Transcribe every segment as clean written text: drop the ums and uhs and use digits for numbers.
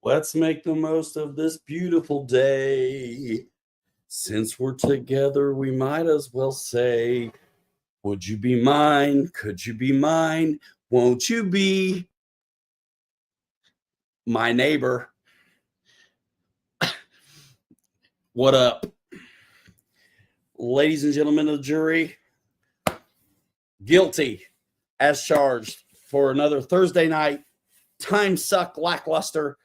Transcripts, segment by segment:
Let's make the most of this beautiful day. Since we're together, we might as well say, would you be mine? Could you be mine? Won't you be my neighbor? What up? Ladies and gentlemen of the jury, guilty as charged for another Thursday night time suck lackluster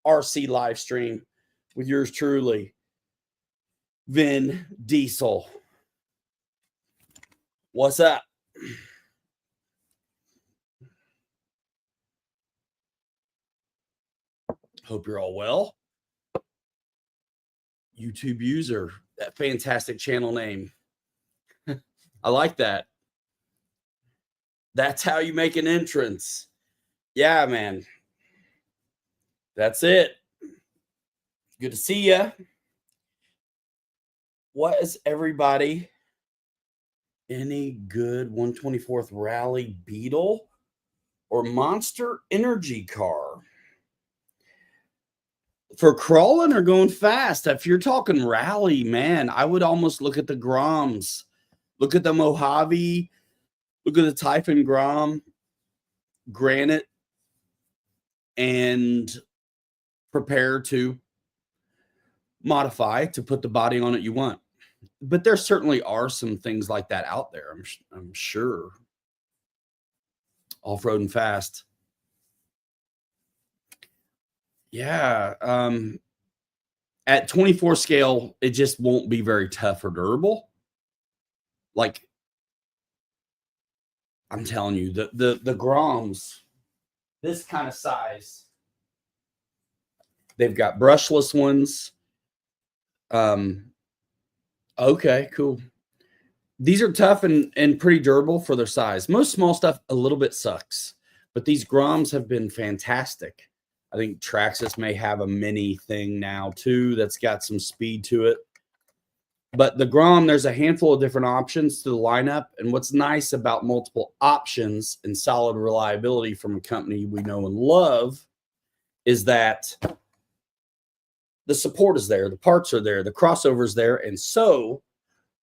RC live stream with yours truly, Vin Diesel. What's up? Hope you're all well. YouTube user, that fantastic channel name. I like that. That's how you make an entrance. Yeah, man. That's it. Good to see you. What is everybody? Any good 124th Rally Beetle or Monster Energy car? For crawling or going fast, if you're talking rally, man, I would almost look at the Groms. Look at the Mojave. Look at the Typhon Grom, Granite, and prepare to modify to put the body on it you want. But there certainly are some things like that out there, I'm sure. Off-road and fast. Yeah. At 24 scale, it just won't be very tough or durable. Like, I'm telling you, the Groms, this kind of size, they've got brushless ones. Okay, cool. These are tough and pretty durable for their size. Most small stuff a little bit sucks, but these Groms have been fantastic. I think Traxxas may have a mini thing now too that's got some speed to it. But the Grom, there's a handful of different options to the lineup. And what's nice about multiple options and solid reliability from a company we know and love is that the support is there, the parts are there, the crossover is there, and so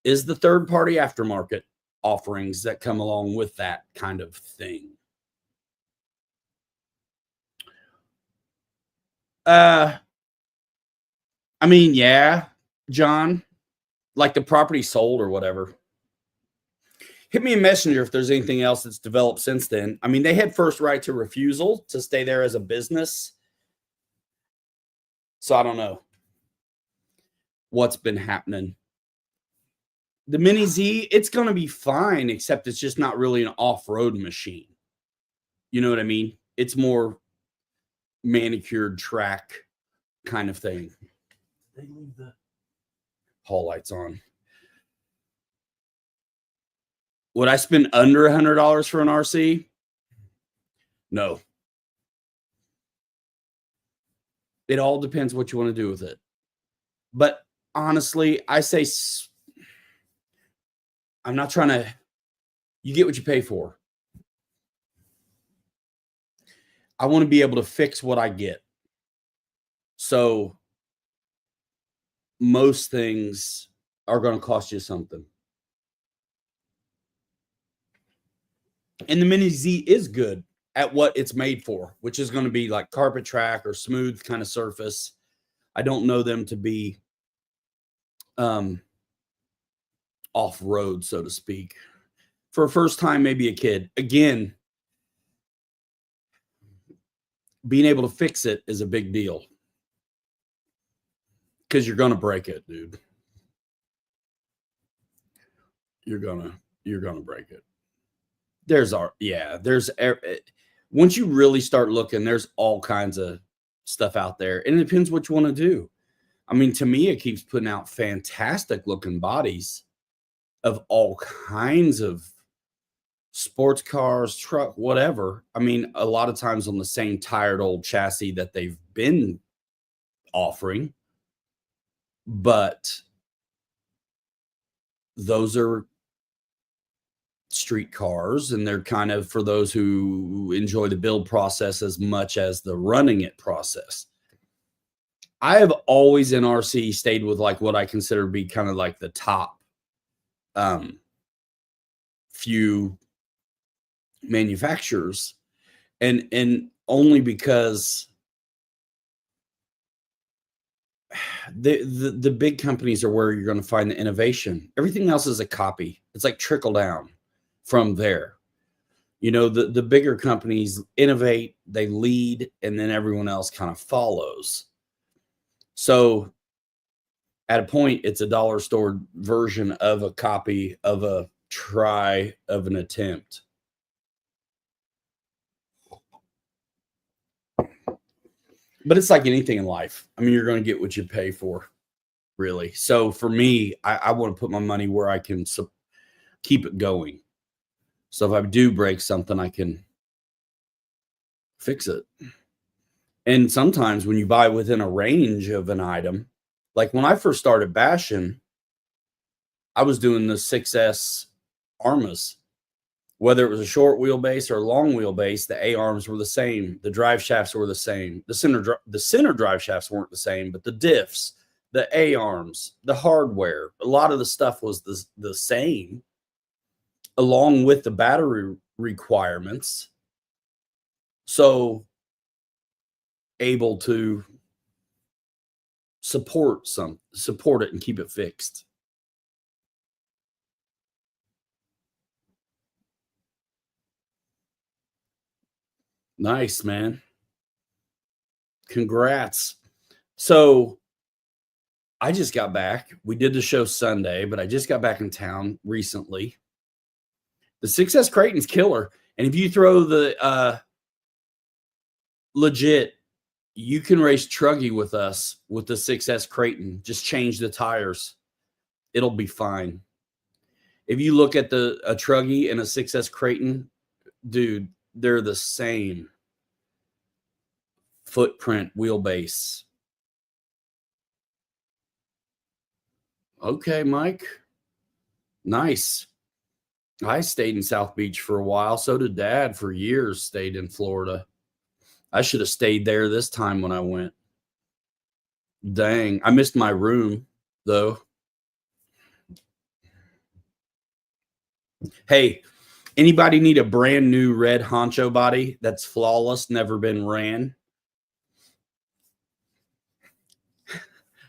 is the third-party aftermarket offerings that come along with that kind of thing. I mean, yeah, John, like the property sold or whatever. Hit me a messenger if there's anything else that's developed since then. I mean, they had first right to refusal to stay there as a business. So I don't know what's been happening. The Mini Z, it's going to be fine, except it's just not really an off-road machine. You know what I mean? It's more manicured track kind of thing. They leave the hall lights on. Would I spend under $100 for an RC? No. It all depends what you want to do with it. But honestly, I say I'm not trying to, you get what you pay for. I want to be able to fix what I get. So most things are going to cost you something. And the Mini Z is good at what it's made for, which is going to be like carpet track or smooth kind of surface. I don't know them to be off-road, so to speak. For a first time, maybe a kid. Again, being able to fix it is a big deal. Because you're going to break it, dude. You're gonna break it. Once you really start looking, there's all kinds of stuff out there. And it depends what you want to do. I mean, to me, it keeps putting out fantastic looking bodies of all kinds of sports cars, truck, whatever. I mean, a lot of times on the same tired old chassis that they've been offering. But those are street cars, and they're kind of for those who enjoy the build process as much as the running it process. I have always in RC stayed with like what I consider to be kind of like the top few manufacturers, and only because the big companies are where you're going to find the innovation. Everything else is a copy. It's like trickle down from there. You know, the bigger companies innovate, they lead, and then everyone else kind of follows. So at a point, it's a dollar store version of a copy of a try of an attempt. But it's like anything in life. I mean, you're going to get what you pay for, really. So for me, I want to put my money where I can keep it going. So if I do break something, I can fix it. And sometimes when you buy within a range of an item, like when I first started bashing, I was doing the 6S Armas. Whether it was a short wheelbase or a long wheelbase, the A arms were the same. The drive shafts were the same. The center drive shafts weren't the same, but the diffs, the A arms, the hardware, a lot of the stuff was the same, along with the battery requirements. So able to support it and keep it fixed. Nice, man. Congrats. So I just got back. We did the show Sunday, but I just got back in town recently. The 6S Creighton's killer. And if you throw the legit, you can race Truggy with us with the 6S Creighton. Just change the tires. It'll be fine. If you look at a Truggy and a 6S Creighton, dude, they're the same footprint, wheelbase. Okay, Mike. Nice. I stayed in South Beach for a while. So did Dad for years, stayed in Florida. I should have stayed there this time when I went. Dang, I missed my room, though. Hey, anybody need a brand new red honcho body that's flawless, never been ran?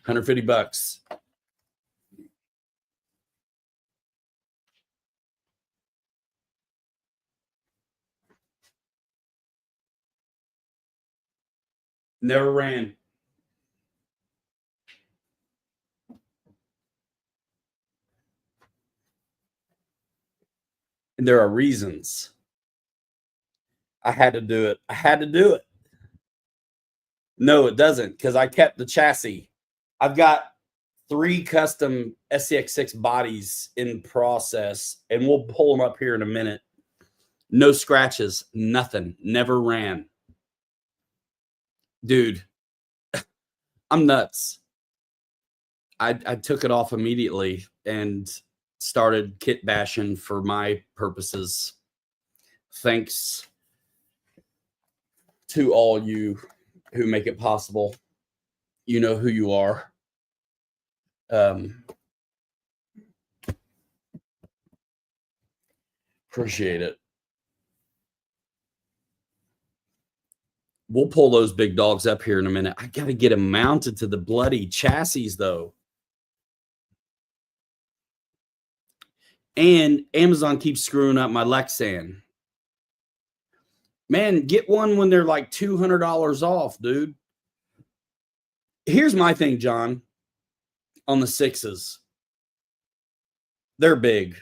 $150. Never ran. And there are reasons. I had to do it. I had to do it. No, it doesn't, because I kept the chassis. I've got 3 custom SCX6 bodies in process, and we'll pull them up here in a minute. No scratches, nothing, never ran. Dude, I'm nuts. I took it off immediately and started kit bashing for my purposes. Thanks to all you who make it possible. You know who you are. Appreciate it. We'll pull those big dogs up here in a minute. I got to get them mounted to the bloody chassis, though. And Amazon keeps screwing up my Lexan. Man, get one when they're like $200 off, dude. Here's my thing, John, on the 6s. They're big,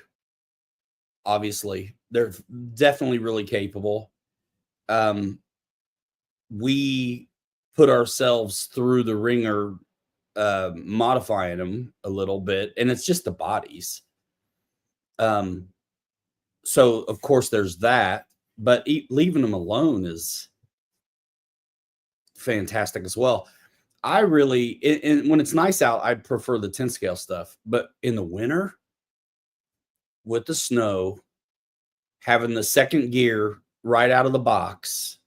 obviously. They're definitely really capable. We put ourselves through the ringer modifying them a little bit, and it's just the bodies. So, of course, there's that. But leaving them alone is fantastic as well. I really, when it's nice out, I prefer the 10 scale stuff. But in the winter, with the snow, having the second gear right out of the box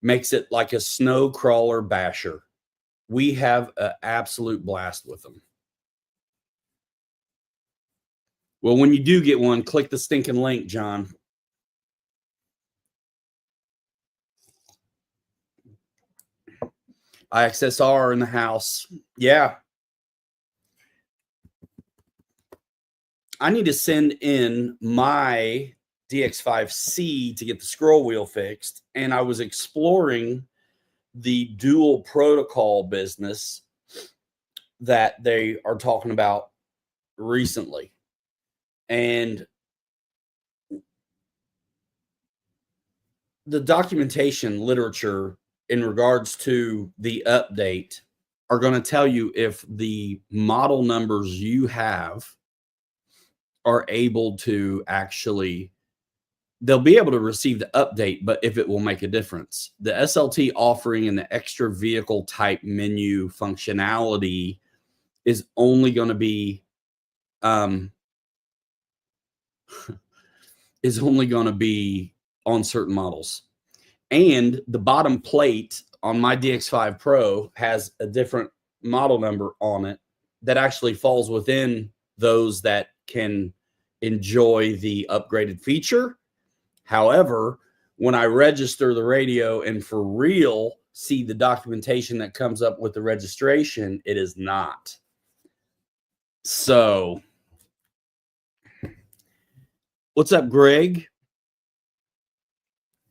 makes it like a snow crawler basher. We have an absolute blast with them. Well, when you do get one, click the stinking link, John. IXSR in the house. Yeah. I need to send in my DX5C to get the scroll wheel fixed. And I was exploring the dual protocol business that they are talking about recently. And the documentation literature in regards to the update are going to tell you if the model numbers you have are able to actually, they'll be able to receive the update, but if it will make a difference. The SLT offering and the extra vehicle type menu functionality is only going to be on certain models. And the bottom plate on my DX5 Pro has a different model number on it that actually falls within those that can enjoy the upgraded feature. However, when I register the radio and for real see the documentation that comes up with the registration, it is not. So, what's up, Greg?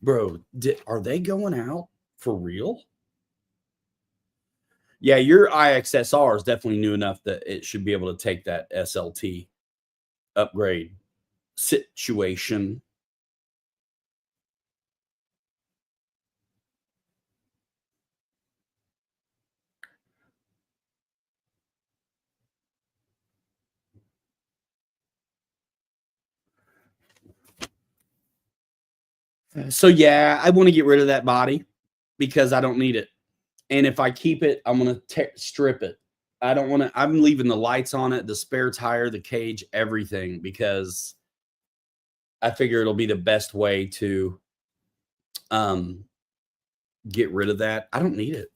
Bro, are they going out for real? Yeah, your IXSR is definitely new enough that it should be able to take that SLT upgrade situation. So yeah, I want to get rid of that body because I don't need it. And if I keep it, I'm going to strip it. I don't want to, I'm leaving the lights on it, the spare tire, the cage, everything, because I figure it'll be the best way to get rid of that. I don't need it.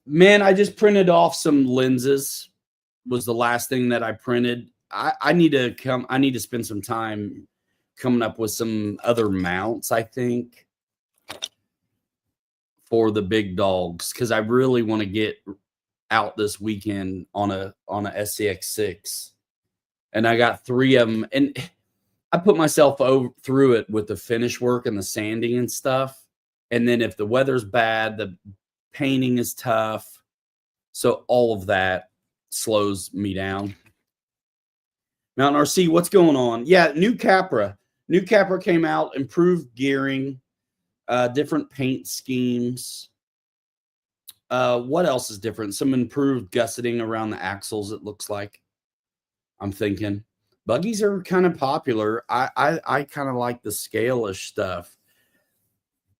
Man, I just printed off some lenses, was the last thing that I printed. I need to spend some time coming up with some other mounts, I think, for the big dogs, because I really want to get out this weekend on a SCX6, and I got 3 of them, and I put myself through it with the finish work and the sanding and stuff. And then if the weather's bad, the painting is tough, so all of that slows me down. Mountain RC, what's going on? Yeah, new Capra came out, improved gearing, different paint schemes. What else is different? Some improved gusseting around the axles, it looks like. I'm thinking buggies are kind of popular. I kind of like the scale-ish stuff,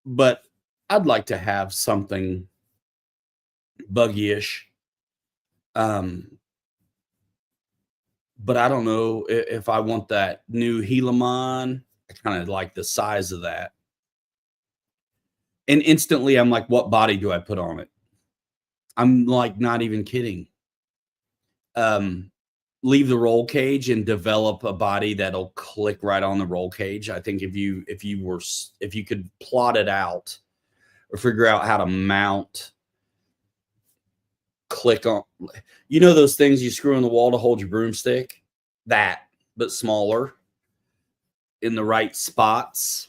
but I'd like to have something buggy-ish. But I don't know if I want that new Helamon. I kind of like the size of that. And instantly I'm like, what body do I put on it? I'm like, not even kidding. Leave the roll cage and develop a body that'll click right on the roll cage. I think if you could plot it out or figure out how to mount, click on, those things you screw in the wall to hold your broomstick, that, but smaller in the right spots.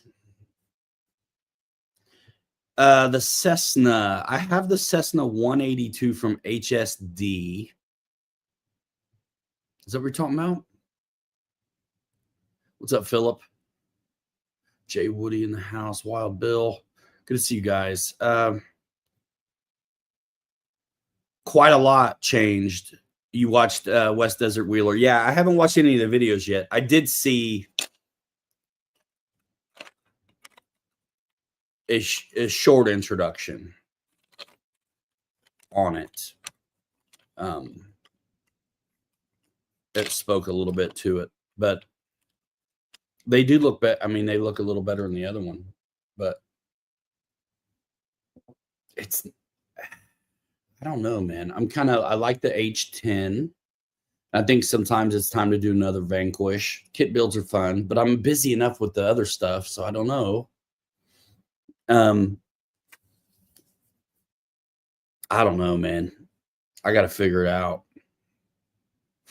The Cessna, I have the Cessna 182 from HSD. Is that what we're talking about? What's up, Philip? Jay Woody in the house. Wild Bill. Good to see you guys. Quite a lot changed. You watched West Desert Wheeler. Yeah, I haven't watched any of the videos yet. I did see a short introduction on it. That spoke a little bit to it, but they do look better. I mean, they look a little better than the other one, but don't know, man. I like the H10. I think sometimes it's time to do another Vanquish. Kit builds are fun, but I'm busy enough with the other stuff, so I don't know. I don't know, man. I got to figure it out.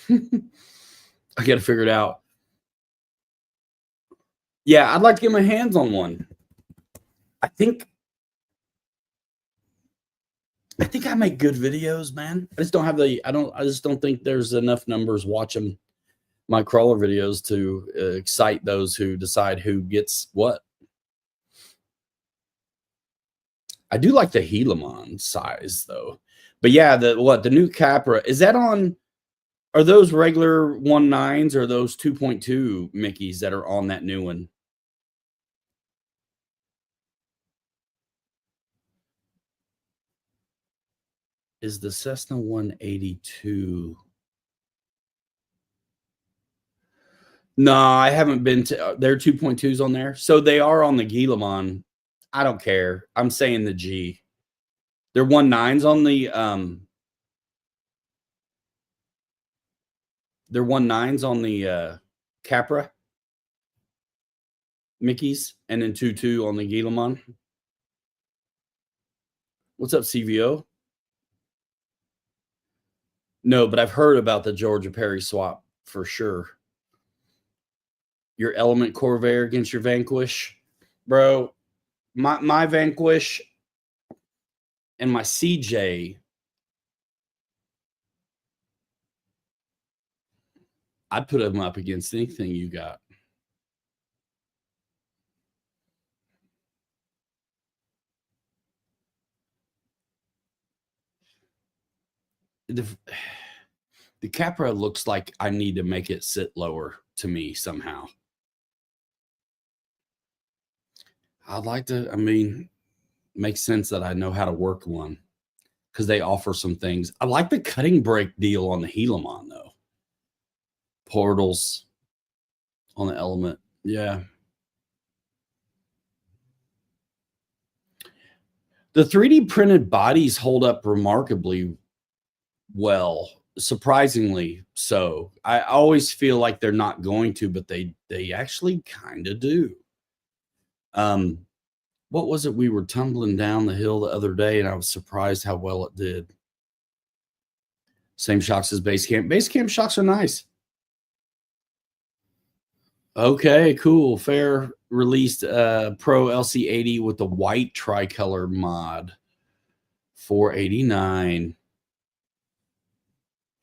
I got to figure it out. Yeah, I'd like to get my hands on one. I think I make good videos, man. I just don't have I just don't think there's enough numbers watching my crawler videos to excite those who decide who gets what. I do like the Helamon size though. But yeah, the new Capra, is that on, are those regular 1.9s or are those 2.2 Mickeys that are on that new one? Is the Cessna 182? No, I haven't been to. There are 2.2s on there, so they are on the Guillemot. I don't care. I'm saying the G. They're 1.9s on the They're 1.9s on the Capra Mickeys, and then 2.2 on the Guillemot. What's up, CVO? No, but I've heard about the Georgia Perry swap for sure. Your Element Corvair against your Vanquish, bro. My Vanquish and my CJ, I'd put them up against anything you got. The Capra looks like I need to make it sit lower to me somehow. I'd like to, I mean, makes sense that I know how to work one because they offer some things. I like the cutting brake deal on the Helamon though. Portals on the Element. Yeah. The 3D printed bodies hold up remarkably well, surprisingly so. I always feel like they're not going to, but they actually kind of do. What was it? We were tumbling down the hill the other day, and I was surprised how well it did. Same shocks as base camp. Base camp shocks are nice. Okay, cool. Fair released Pro LC80 with the white tricolor mod. $489.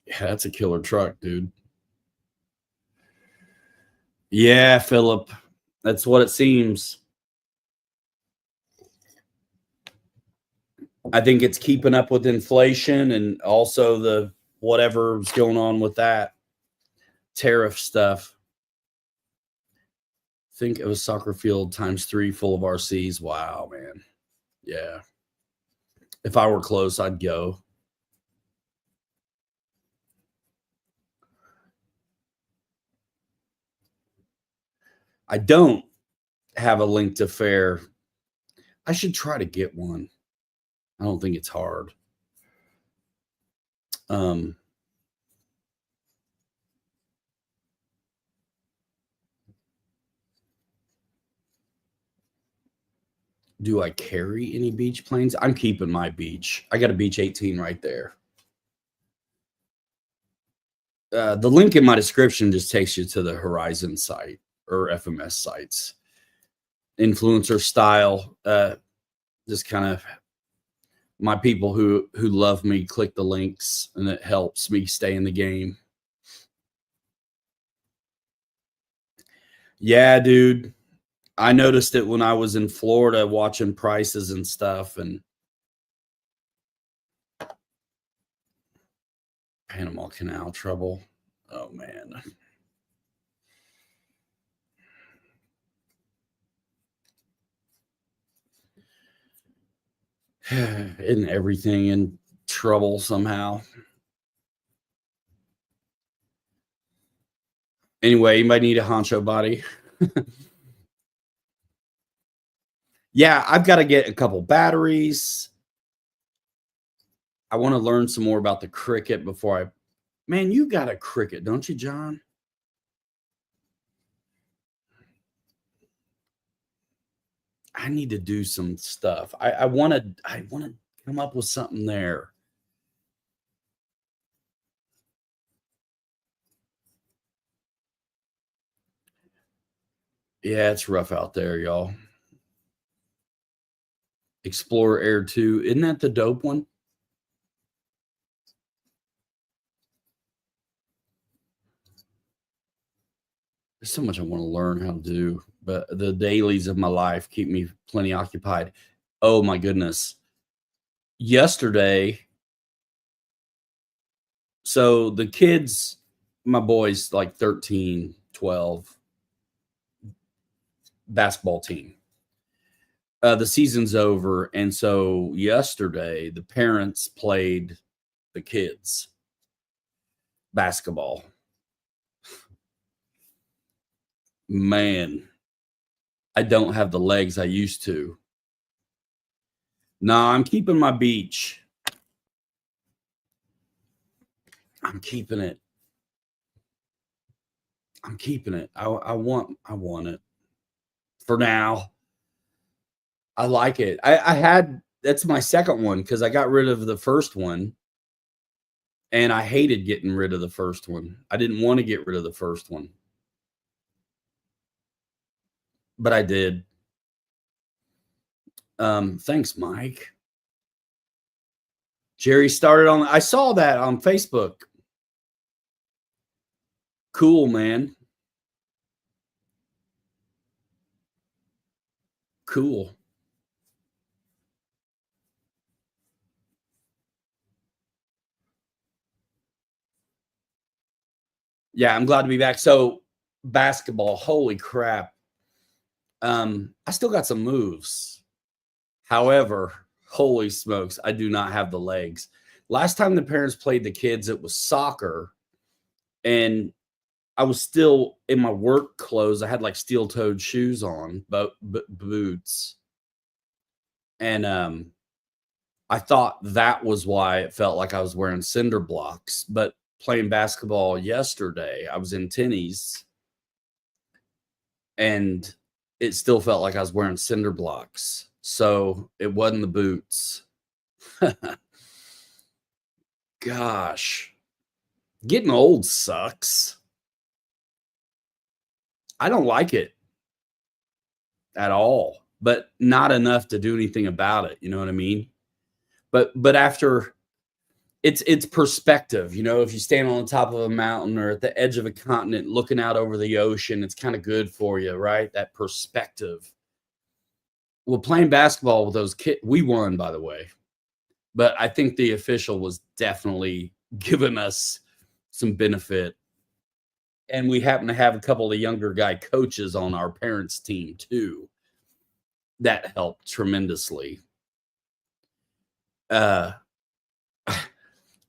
Yeah, that's a killer truck, dude. Yeah, Philip. That's what it seems. I think it's keeping up with inflation and also the whatever's going on with that tariff stuff. Think of a soccer field times 3 full of RCs. Wow, man. Yeah. If I were close, I'd go. I don't have a link to Fair. I should try to get one. I don't think it's hard. Do I carry any beach planes? I'm keeping my beach. I got a Beach 18 right there. The link in my description just takes you to the Horizon site or FMS sites. Influencer style, just kind of my people who love me click the links, and it helps me stay in the game. Yeah, dude. I noticed it when I was in Florida watching prices and stuff, and Panama Canal trouble. Oh, man. Isn't everything in trouble somehow? Anyway, you might need a honcho body. Yeah, I've got to get a couple batteries. I want to learn some more about the cricket before I. Man, you got a cricket, don't you, John? I need to do some stuff. I want to come up with something there. Yeah, it's rough out there, y'all. Explorer Air 2. Isn't that the dope one? There's so much I want to learn how to do, but the dailies of my life keep me plenty occupied. Oh my goodness. Yesterday, so the kids, my boys like 13, 12, basketball team. The season's over, and so yesterday the parents played the kids basketball. Man, I don't have the legs I used to. No, I'm keeping my beach. I'm keeping it. I'm keeping it. I want it for now. I like it. I had that's my second one because I got rid of the first one, and I hated getting rid of the first one. I didn't want to get rid of the first one, but I did. Thanks, Mike. Jerry started on. I saw that on Facebook. Cool, man. Cool. Yeah, I'm glad to be back. So basketball, holy crap. I still got some moves. However, holy smokes, I do not have the legs. Last time the parents played the kids, it was soccer, and I was still in my work clothes. I had like steel-toed shoes on, boots, and I thought that was why it felt like I was wearing cinder blocks. But playing basketball yesterday, I was in tennies, and it still felt like I was wearing cinder blocks. So it wasn't the boots. Gosh, getting old sucks. I don't like it at all, but not enough to do anything about it. You know what I mean? But after it's perspective. You know, if you stand on the top of a mountain or at the edge of a continent looking out over the ocean, it's kind of good for you, right? That perspective. Well, playing basketball with those kids, we won, by the way. But I think the official was definitely giving us some benefit. And we happen to have a couple of the younger guy coaches on our parents' team, too. That helped tremendously. I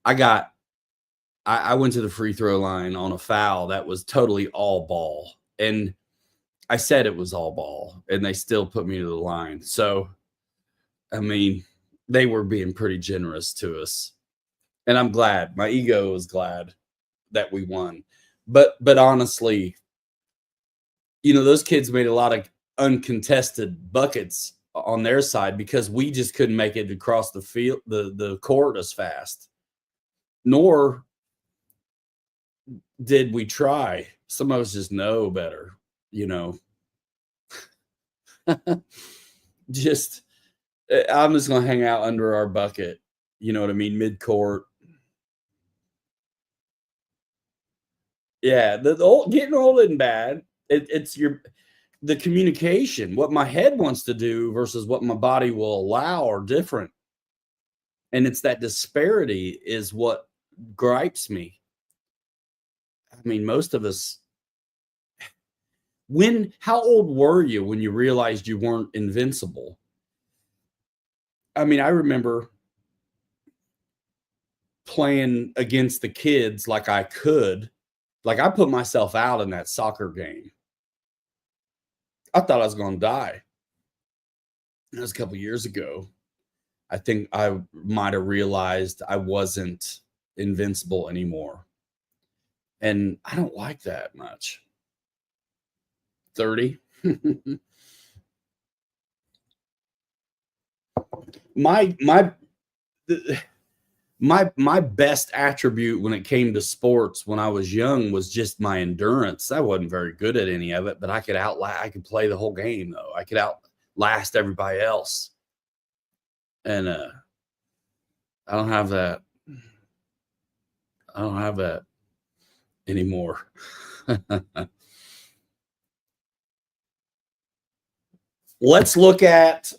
went to the free throw line on a foul that was totally all ball. And I said it was all ball, and they still put me to the line. So, I mean, they were being pretty generous to us. And I'm glad. My ego is glad that we won. But honestly, you know, those kids made a lot of uncontested buckets on their side because we just couldn't make it across the field, the court as fast. Nor did we try. Some of us just know better, you know. just I'm just gonna hang out under our bucket, you know what I mean, mid-court. Yeah, the old getting old isn't bad. It's the communication, what my head wants to do versus what my body will allow are different. And it's that disparity is what gripes me. I mean, most of us how old were you when you realized you weren't invincible? I mean, I remember playing against the kids like I could. Like I put myself out in that soccer game. I thought I was going to die. That was a couple years ago. I think I might have realized I wasn't invincible anymore. And I don't like that much. 30. my my my best attribute when it came to sports when I was young was just my endurance. I wasn't very good at any of it, but I could play the whole game though. I could outlast everybody else. And I don't have that. I don't have that anymore. Let's look at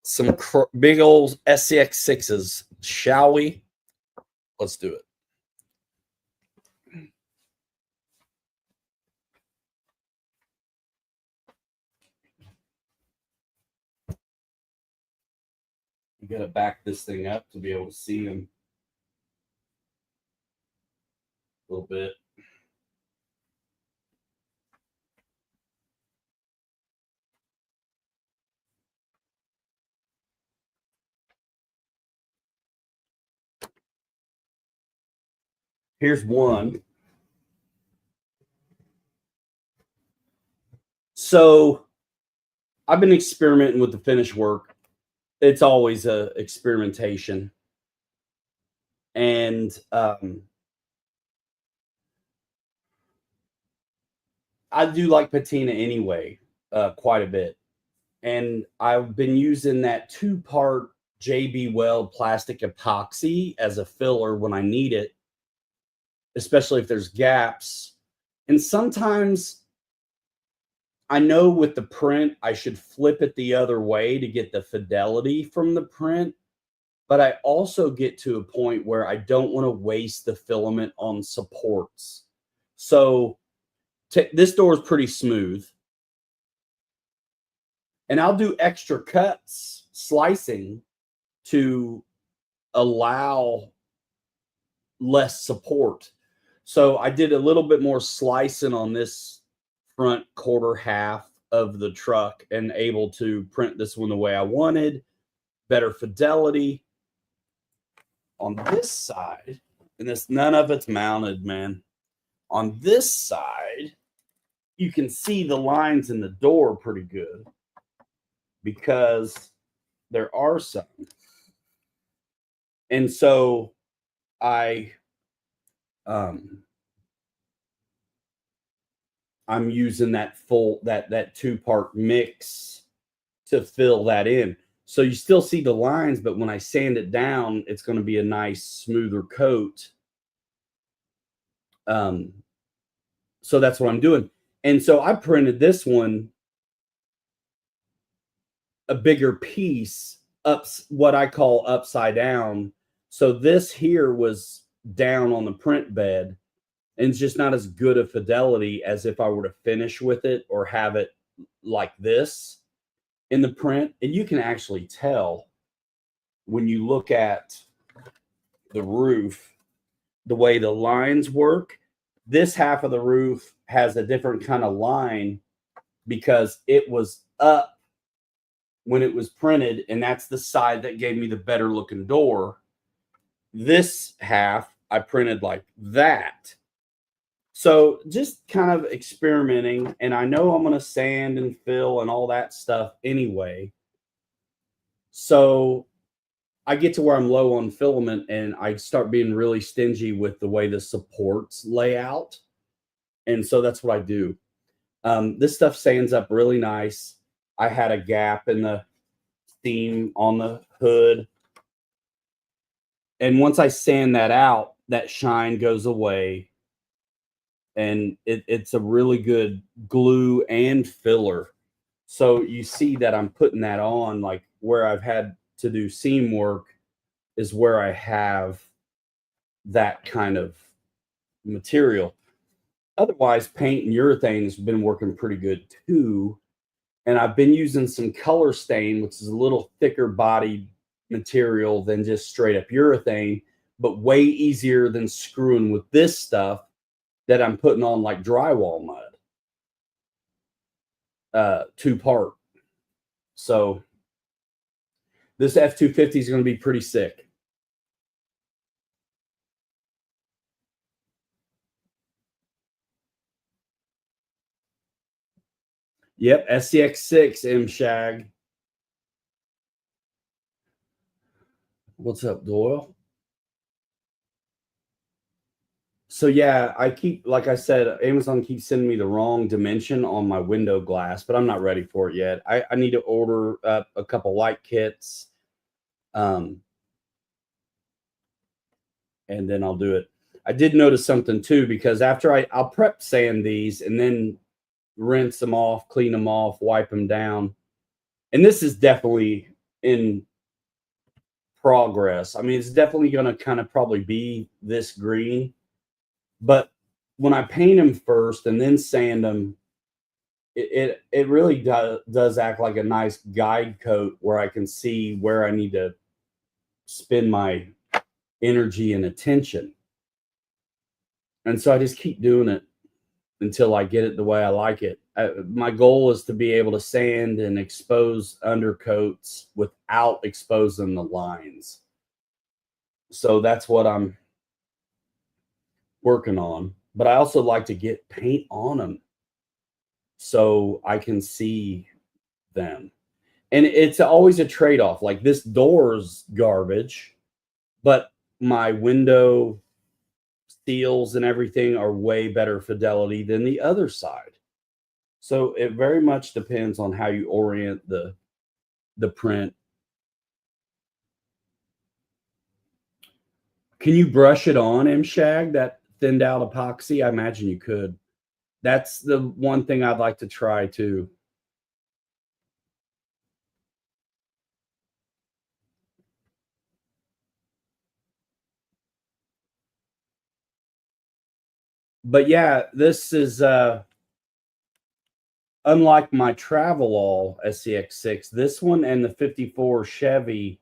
some big old SCX6s, shall we? Let's do it. You got to back this thing up to be able to see them a little bit. Here's one. So I've been experimenting with the finish work. It's always a experimentation. And I do like patina anyway, quite a bit. And I've been using that 2-part JB Weld plastic epoxy as a filler when I need it, especially if there's gaps. And sometimes I know with the print, I should flip it the other way to get the fidelity from the print. But I also get to a point where I don't want to waste the filament on supports. So this door is pretty smooth. And I'll do extra cuts, slicing, to allow less support. So I did a little bit more slicing on this front quarter half of the truck and able to print this one the way I wanted, better fidelity. On this side, and this none of it's mounted, man. On this side, you can see the lines in the door pretty good because there are some. And so I'm using that that 2-part mix to fill that in. So you still see the lines, but when I sand it down, it's going to be a nice smoother coat. So that's what I'm doing. And so I printed this one a bigger piece up, what I call upside down. So this here was down on the print bed, and it's just not as good a fidelity as if I were to finish with it or have it like this in the print. And you can actually tell when you look at the roof, the way the lines work. This half of the roof has a different kind of line because it was up when it was printed, and that's the side that gave me the better looking door. This half I printed like that. So just kind of experimenting, and I know I'm going to sand and fill and all that stuff anyway. So I get to where I'm low on filament, and I start being really stingy with the way the supports lay out. And so that's what I do. This stuff sands up really nice. I had a gap in the seam on the hood. And once I sand that out, that shine goes away. And it's a really good glue and filler. So you see that I'm putting that on, like where I've had to do seam work is where I have that kind of material. Otherwise, paint and urethane has been working pretty good too. And I've been using some color stain, which is a little thicker bodied material than just straight up urethane, but way easier than screwing with this stuff that I'm putting on like drywall mud. 2-part. So This F250 is going to be pretty sick. Yep, SCX6 M Shag. What's up, Doyle? So yeah, I keep, like I said, Amazon keeps sending me the wrong dimension on my window glass, but I'm not ready for it yet. I need to order a couple light kits, and then I'll do it. I did notice something too, because after I'll prep sand these and then rinse them off, clean them off, wipe them down. And this is definitely in progress. I mean, it's definitely going to kind of probably be this green, but when I paint them first and then sand them, it really does act like a nice guide coat where I can see where I need to spend my energy and attention. And so I just keep doing it until I get it the way I like it. My goal is to be able to sand and expose undercoats without exposing the lines. So that's what I'm working on. But I also like to get paint on them so I can see them. And it's always a trade-off. Like this door's garbage, but my window seals and everything are way better fidelity than the other side. So it very much depends on how you orient the print. Can you brush it on, M-Shag, that thinned out epoxy? I imagine you could. That's the one thing I'd like to try too. But yeah, this is unlike my Travelall SCX6. This one and the 54 Chevy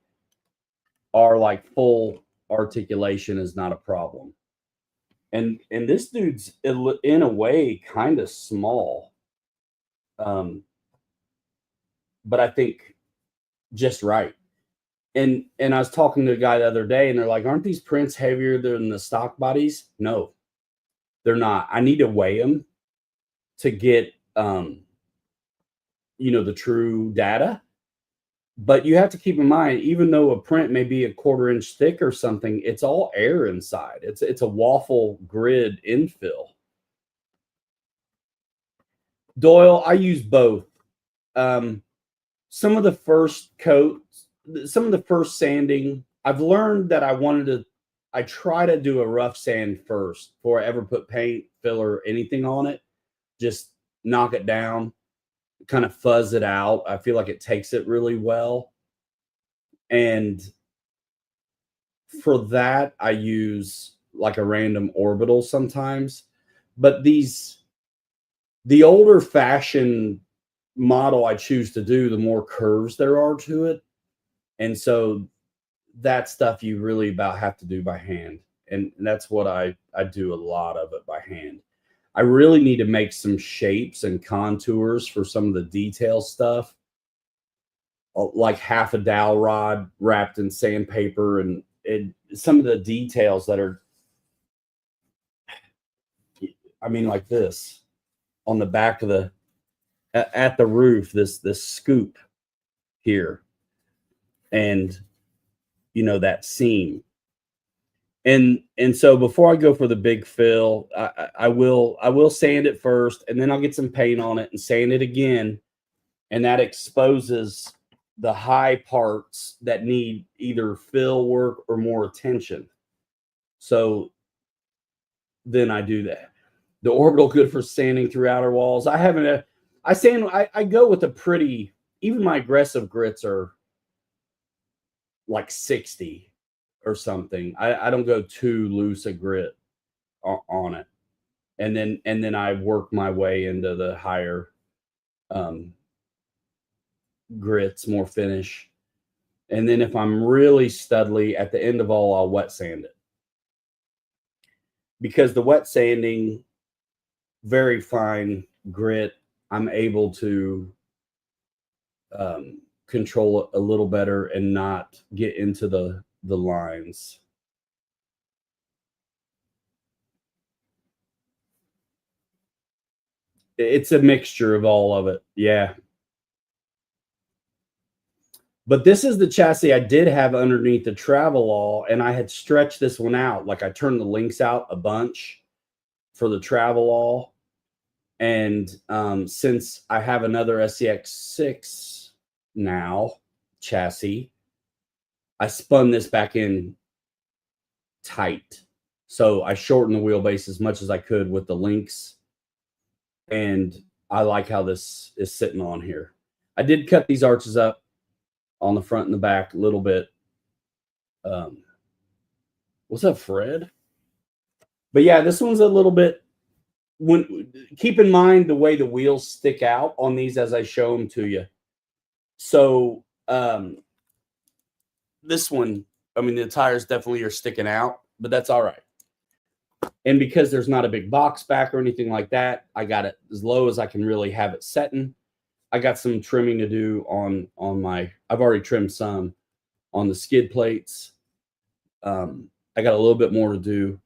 are like full articulation is not a problem. And this dude's in a way kind of small, but I think just right. And I was talking to a guy the other day, and they're like, "Aren't these prints heavier than the stock bodies?" No, they're not. I need to weigh them to get the true data. But you have to keep in mind, even though a print may be a 1/4 inch thick or something, it's all air inside. It's a waffle grid infill. Doyle, I use both. Some of the first coats, some of the first sanding, I've learned that I try to do a rough sand first before I ever put paint, filler, anything on it. Just knock it down, kind of fuzz it out. I feel like it takes it really well. And for that, I use like a random orbital sometimes. But the older fashioned model I choose to do, the more curves there are to it. And so that stuff you really about have to do by hand. And that's what I do a lot of it by hand. I really need to make some shapes and contours for some of the detail stuff, like half a dowel rod wrapped in sandpaper and some of the details that are, I mean, like this on the back of at the roof, this scoop here, and that seam. And so before I go for the big fill, I will sand it first, and then I'll get some paint on it and sand it again, and that exposes the high parts that need either fill work or more attention. So then I do that. The orbital good for sanding through outer walls. I go with a pretty, even my aggressive grits are like 60 or something. I don't go too loose a grit on it. And then I work my way into the higher grits, more finish. And then if I'm really studly, at the end of all, I'll wet sand it. Because the wet sanding, very fine grit, I'm able to control it a little better and not get into the lines. It's a mixture of all of it. Yeah. But this is the chassis I did have underneath the Travelall, and I had stretched this one out. Like I turned the links out a bunch for the Travelall. And since I have another SEX6 now chassis, I spun this back in tight. So I shortened the wheelbase as much as I could with the links. And I like how this is sitting on here. I did cut these arches up on the front and the back a little bit. What's up, Fred? But yeah, this one's a little bit, keep in mind the way the wheels stick out on these as I show them to you. So this one, I mean, the tires definitely are sticking out, but that's all right. And because there's not a big box back or anything like that, I got it as low as I can really have it setting. I got some trimming to do on my, I've already trimmed some on the skid plates. I got a little bit more to do,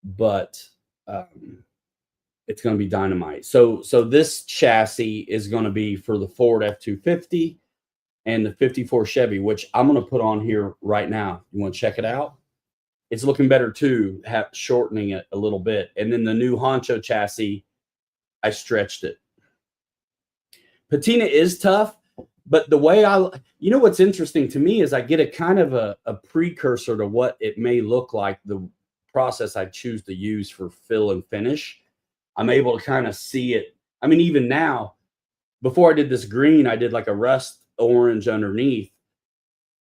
but it's going to be dynamite. So this chassis is going to be for the Ford F-250 and the 54 Chevy, which I'm going to put on here right now. You want to check it out? It's looking better too, shortening it a little bit. And then the new Honcho chassis, I stretched it. Patina is tough, but the way you know what's interesting to me is I get a kind of a precursor to what it may look like, the process I choose to use for fill and finish. I'm able to kind of see it. I mean, even now, before I did this green, I did like a rust orange underneath.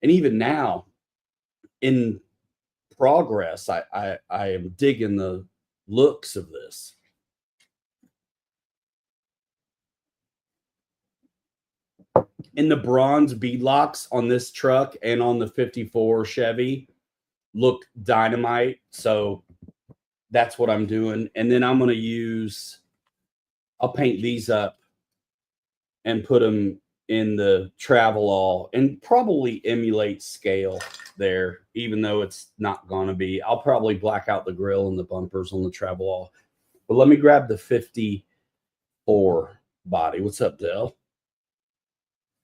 And even now, in progress, I am digging the looks of this. And the bronze beadlocks on this truck and on the 54 Chevy look dynamite. So that's what I'm doing. And then I'm going to use, I'll paint these up and put them in the Travelall and probably emulate scale there, even though it's not going to be. I'll probably black out the grill and the bumpers on the Travelall. But let me grab the 54 body. What's up, Dell?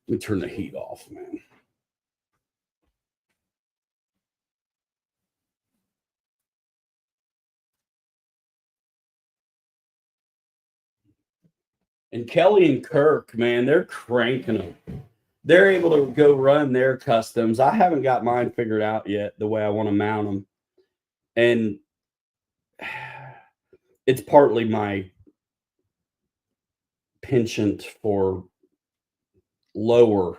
Let me turn the heat off, man. And Kelly and Kirk, man, they're cranking them. They're able to go run their customs. I haven't got mine figured out yet, the way I want to mount them. And it's partly my penchant for lower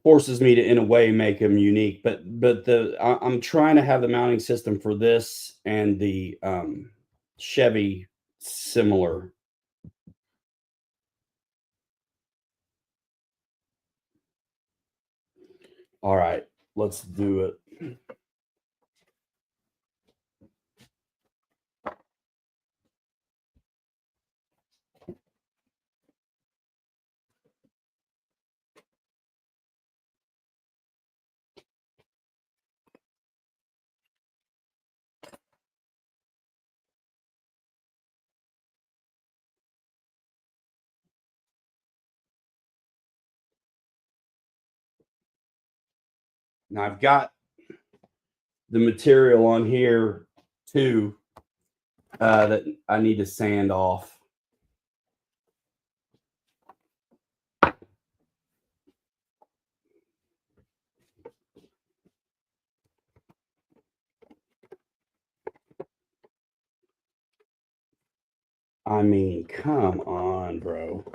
forces me to, in a way, make them unique. But I'm trying to have the mounting system for this and the Chevy similar. All right, let's do it. Now I've got the material on here too that I need to sand off. I mean, come on, bro.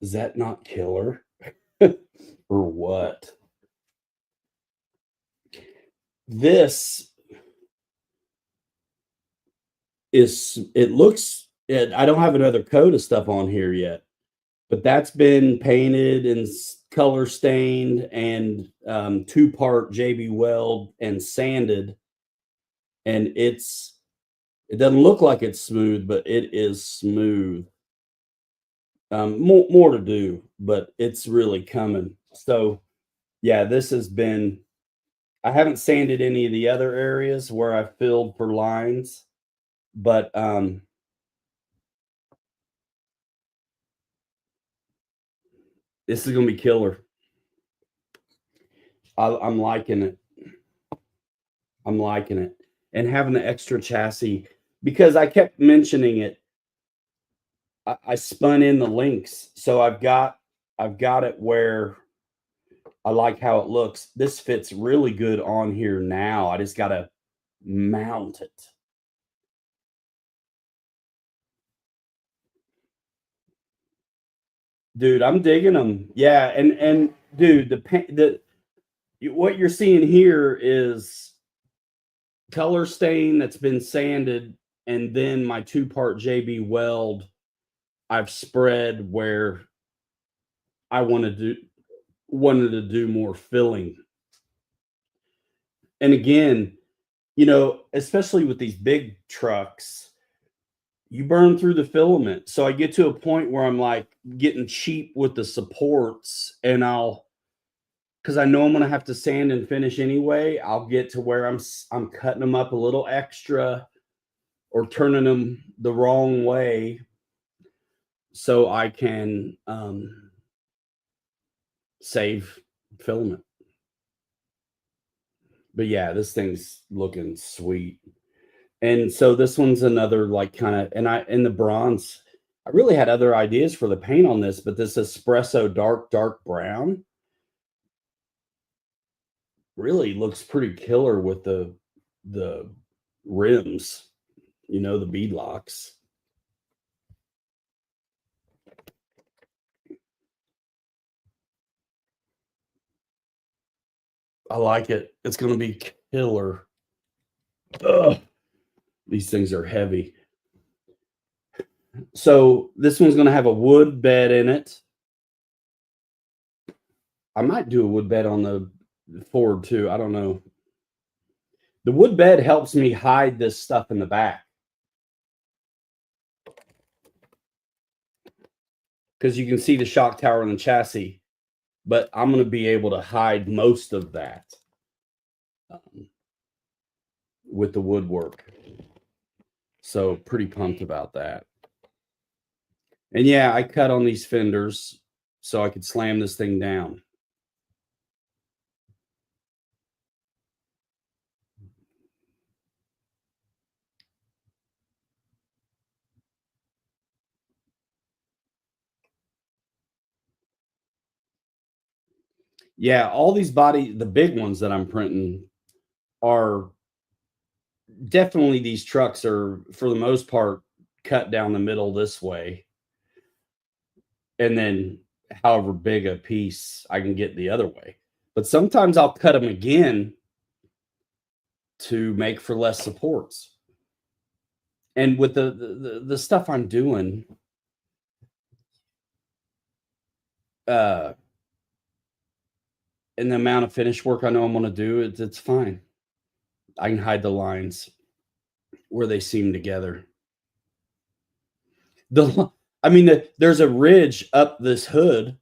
Is that not killer? Or what? This is, it looks, I don't have another coat of stuff on here yet, but that's been painted and color stained and 2-part JB Weld and sanded. And it doesn't look like it's smooth, but it is smooth. More to do, but it's really coming. So yeah, this has been. I haven't sanded any of the other areas where I filled for lines, but this is gonna be killer. I'm liking it. I'm liking it, and having the extra chassis because I kept mentioning it. I spun in the links, so I've got it where I like how it looks. This fits really good on here now. I just gotta mount it. Dude, I'm digging them. Yeah, and dude, the what you're seeing here is color stain that's been sanded, and then my two-part JB weld I've spread where I wanted to do more filling. And again, especially with these big trucks, you burn through the filament. So I get to a point where I'm like getting cheap with the supports, and because I know I'm gonna have to sand and finish anyway, I'll get to where I'm cutting them up a little extra or turning them the wrong way so I can save filament. But yeah, this thing's looking sweet. And so this one's another like kind of, and in the bronze, I really had other ideas for the paint on this, but this espresso dark brown really looks pretty killer with the rims, the bead locks. I like it. It's going to be killer. Ugh, these things are heavy. So this one's going to have a wood bed in it. I might do a wood bed on the Ford too. I don't know. The wood bed helps me hide this stuff in the back, because you can see the shock tower and the chassis, but I'm going to be able to hide most of that with the woodwork. So pretty pumped about that. And yeah, I cut on these fenders so I could slam this thing down. Yeah, all these the big ones that I'm printing are definitely, these trucks are for the most part cut down the middle this way. And then however big a piece I can get the other way. But sometimes I'll cut them again to make for less supports. And with the stuff I'm doing, and the amount of finish work I know I'm going to do, it's fine. I can hide the lines where they seam together. There's a ridge up this hood,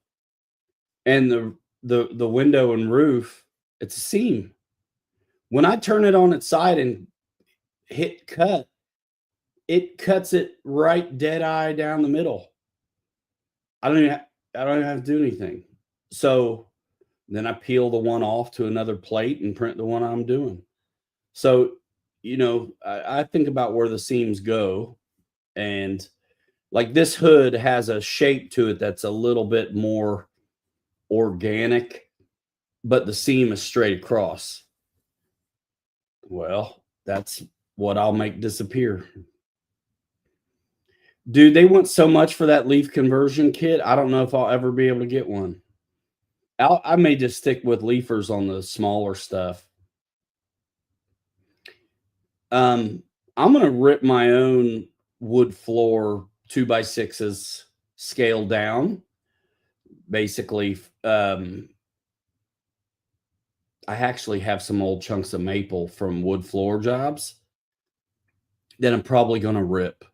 and the window and roof, it's a seam. When I turn it on its side and hit cut, it cuts it right dead eye down the middle. I don't even have to do anything. So then I peel the one off to another plate and print the one I'm doing. So, I think about where the seams go, and like this hood has a shape to it that's a little bit more organic, but the seam is straight across. Well, that's what I'll make disappear. Dude, they want so much for that leaf conversion kit. I don't know if I'll ever be able to get one. I may just stick with leafers on the smaller stuff. I'm gonna rip my own wood floor 2x6s scale down. Basically, I actually have some old chunks of maple from wood floor jobs that I'm probably gonna rip.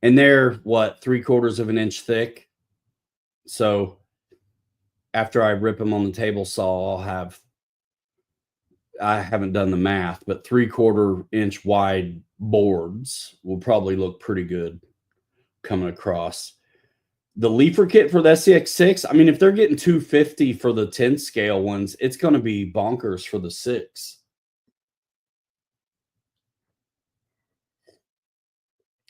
And they're what, 3/4 of an inch thick. So after I rip them on the table saw, I haven't done the math, but 3/4 inch wide boards will probably look pretty good coming across. The leafer kit for the SCX6, I mean, if they're getting 250 for the 10 scale ones, it's going to be bonkers for the 6.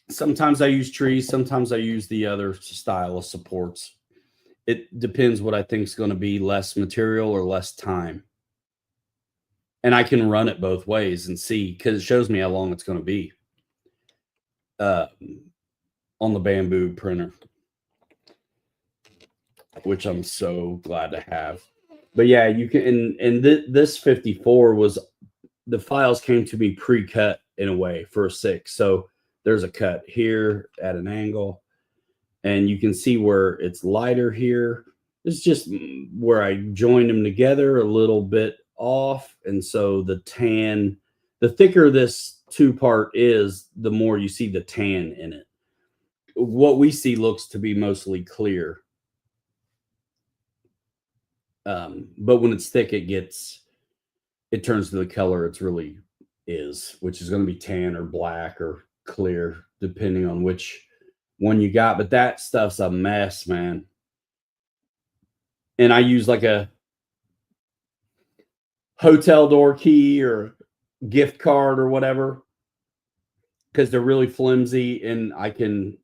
Sometimes I use trees, sometimes I use the other style of supports. It depends what I think is going to be less material or less time. And I can run it both ways and see, because it shows me how long it's going to be on the bamboo printer, which I'm so glad to have. But yeah, you can, and this 54 was, the files came to me pre-cut in a way for a 6. So there's a cut here at an angle, and you can see where it's lighter here. It's just where I joined them together a little bit off. And so the tan, the thicker this 2-part is, the more you see the tan in it. What we see looks to be mostly clear. But when it's thick, it turns to the color it's really is, which is going to be tan or black or clear, depending on which one you got. But that stuff's a mess, man. And I use like a hotel door key or gift card or whatever, because they're really flimsy, and I can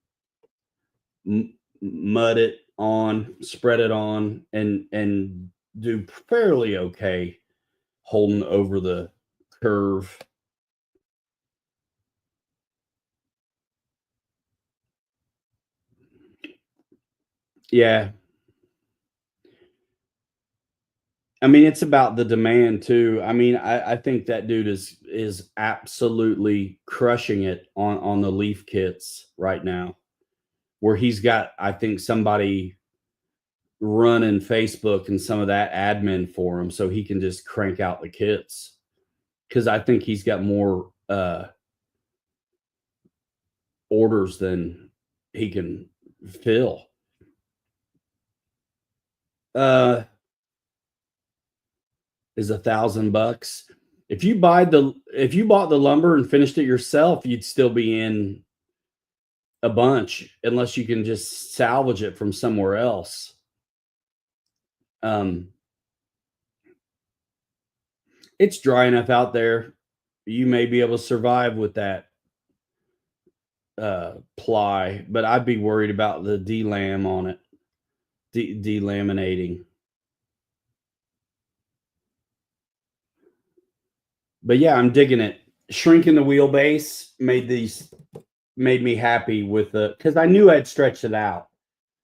mud it on, spread it on, and do fairly okay holding over the curve. Yeah. I mean, it's about the demand too. I mean, I think that dude is absolutely crushing it on the leaf kits right now, where he's got, I think, somebody running Facebook and some of that admin for him, so he can just crank out the kits. Because I think he's got more orders than he can fill. Is $1,000. If you bought the lumber and finished it yourself, you'd still be in a bunch, unless you can just salvage it from somewhere else. It's dry enough out there. You may be able to survive with that ply, but I'd be worried about the delam on it, delaminating. But yeah, I'm digging it. Shrinking the wheelbase made me happy with because I knew I'd stretched it out.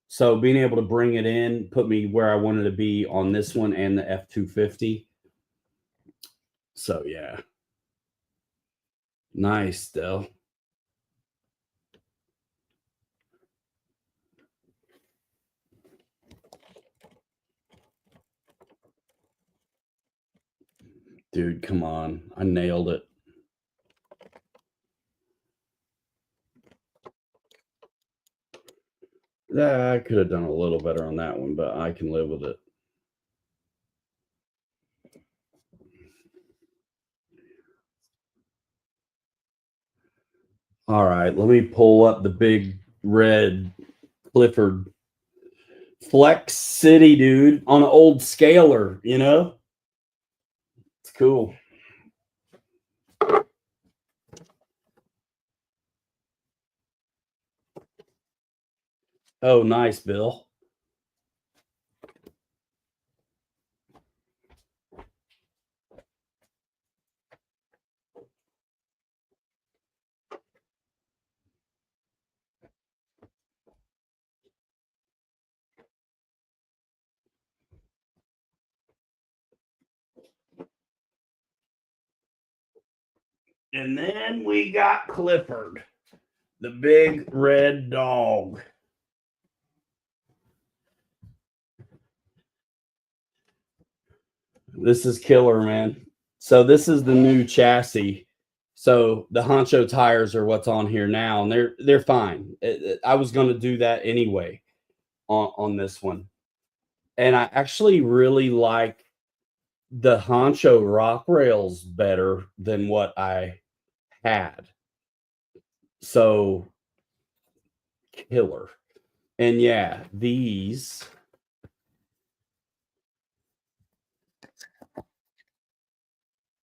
So being able to bring it in put me where I wanted to be on this one and the F250. So yeah. Nice, Del. Dude, come on. I nailed it. I could have done a little better on that one, but I can live with it. All right, let me pull up the big red Clifford Flex City, dude, on an old scaler, you know? It's cool. Oh, nice, Bill. And then we got Clifford, the big red dog. This is killer, man. So this is the new chassis. So the Honcho tires are what's on here now, and they're fine. I was going to do that anyway on this one. And I actually really like the Honcho rock rails better than what I had. So killer. And yeah, these.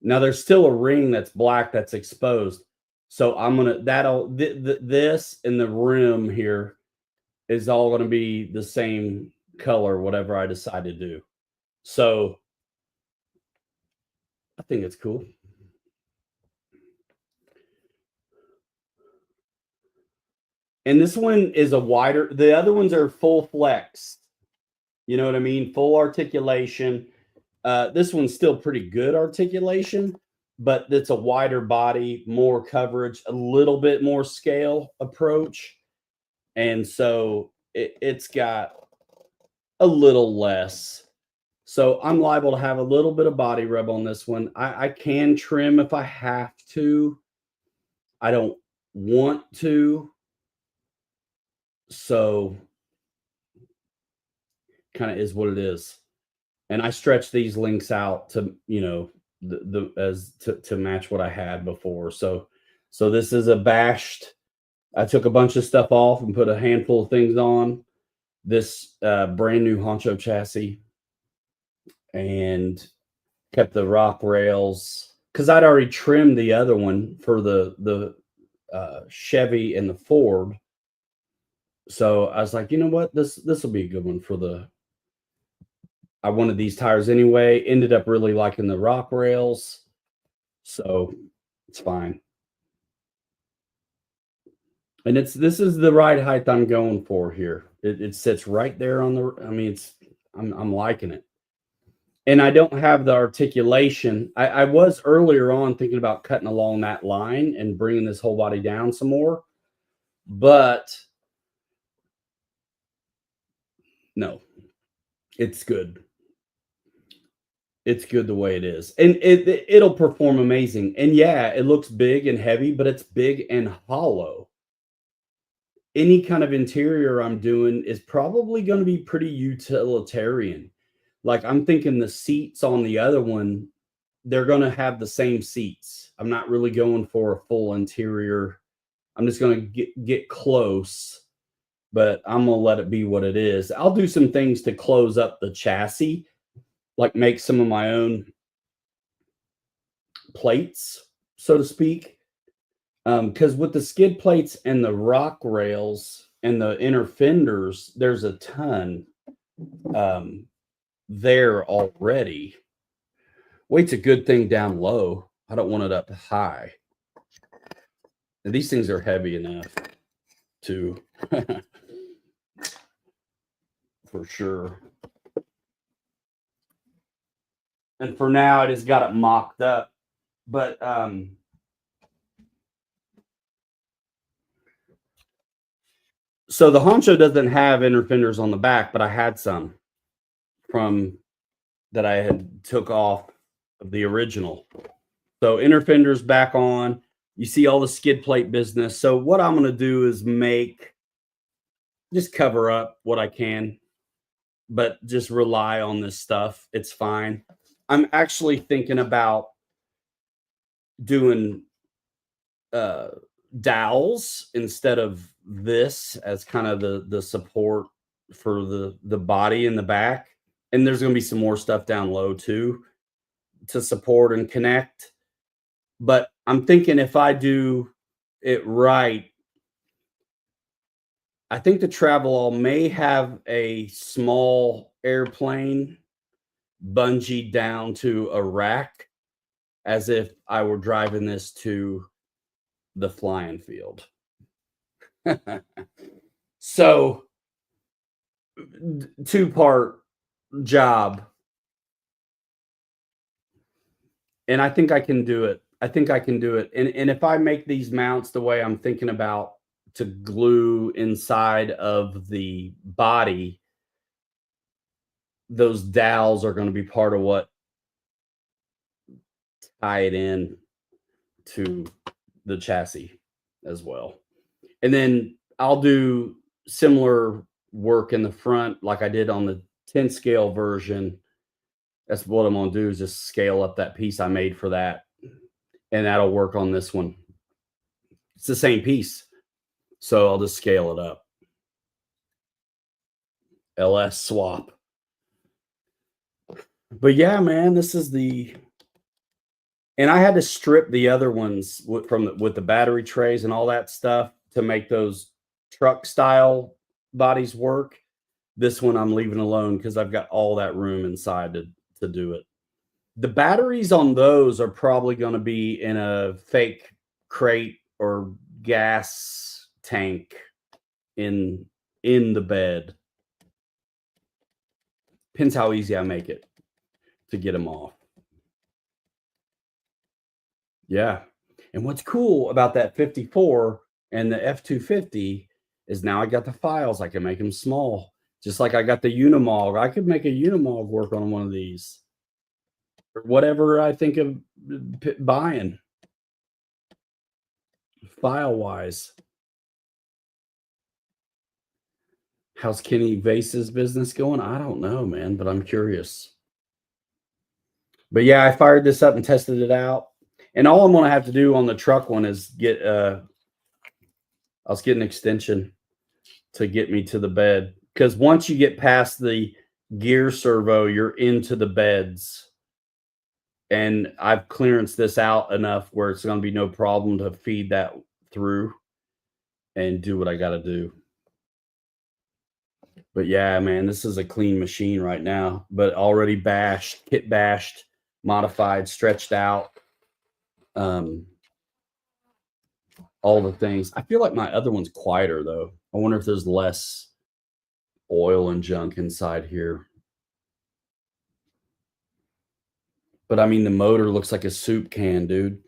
Now there's still a ring that's black that's exposed. So I'm gonna this and the rim here is all gonna be the same color, whatever I decide to do. So I think it's cool. And this one is a wider, the other ones are full flex. You know what I mean? Full articulation. This one's still pretty good articulation, but it's a wider body, more coverage, a little bit more scale approach. And so it's got a little less. So I'm liable to have a little bit of body rub on this one. I can trim if I have to. I don't want to. So kind of is what it is. And I stretch these links out to, you know, to match what I had before. So this is a bashed. I took a bunch of stuff off and put a handful of things on this brand new Honcho chassis and kept the rock rails because I'd already trimmed the other one for the Chevy and the Ford. So I was like, you know what, this will be a good one for the. I wanted these tires anyway. Ended up really liking the rock rails, so it's fine. And this is the ride height I'm going for here. It sits right there on the. I mean, I'm liking it. And I don't have the articulation. I was earlier on thinking about cutting along that line and bringing this whole body down some more, but no, it's good. It's good the way it is, and it'll perform amazing. And yeah, it looks big and heavy, but it's big and hollow. Any kind of interior I'm doing is probably going to be pretty utilitarian. Like I'm thinking the seats on the other one, they're going to have the same seats. I'm not really going for a full interior. I'm just going to get close, but I'm going to let it be what it is. I'll do some things to close up the chassis, like make some of my own plates, so to speak. Because with the skid plates and the rock rails and the inner fenders, there's a ton there already. Weight's a good thing down low. I don't want it up high. And these things are heavy enough to for sure. And for now, I just got it mocked up. But so the Honcho doesn't have inner fenders on the back, but I had some from that I had took off of the original. So inner fenders back on. You see all the skid plate business. So what I'm going to do is just cover up what I can, but just rely on this stuff. It's fine. I'm actually thinking about doing dowels instead of this as kind of the support for the body in the back. And there's going to be some more stuff down low too to support and connect. But I'm thinking if I do it right, I think the Travelall may have a small airplane bungee down to a rack as if I were driving this to the flying field. So, two-part job. And I think I can do it. And if I make these mounts the way I'm thinking about to glue inside of the body, those dowels are going to be part of what tie it in to the chassis as well. And then I'll do similar work in the front like I did on the 10 scale version. That's what I'm going to do, is just scale up that piece I made for that. And that'll work on this one. It's the same piece. So I'll just scale it up. LS swap. But yeah, man, this is the, and I had to strip the other ones with the battery trays and all that stuff to make those truck style bodies work. This one I'm leaving alone because I've got all that room inside to do it. The batteries on those are probably going to be in a fake crate or gas tank in the bed. Depends how easy I make it to get them off. Yeah. And what's cool about that 54 and the F250 is now I got the files. I can make them small. Just like I got the Unimog. I could make a Unimog work on one of these. Or whatever I think of buying. File-wise. How's Kenny Vase's business going? I don't know, man, but I'm curious. But yeah, I fired this up and tested it out. And all I'm going to have to do on the truck one is get I'll get an extension to get me to the bed. Because once you get past the gear servo, you're into the beds. And I've clearanced this out enough where it's going to be no problem to feed that through and do what I got to do. But yeah, man, this is a clean machine right now, but already bashed, kit bashed, modified, stretched out. All the things. I feel like my other one's quieter though. I wonder if there's less oil and junk inside here. But I mean, the motor looks like a soup can, dude.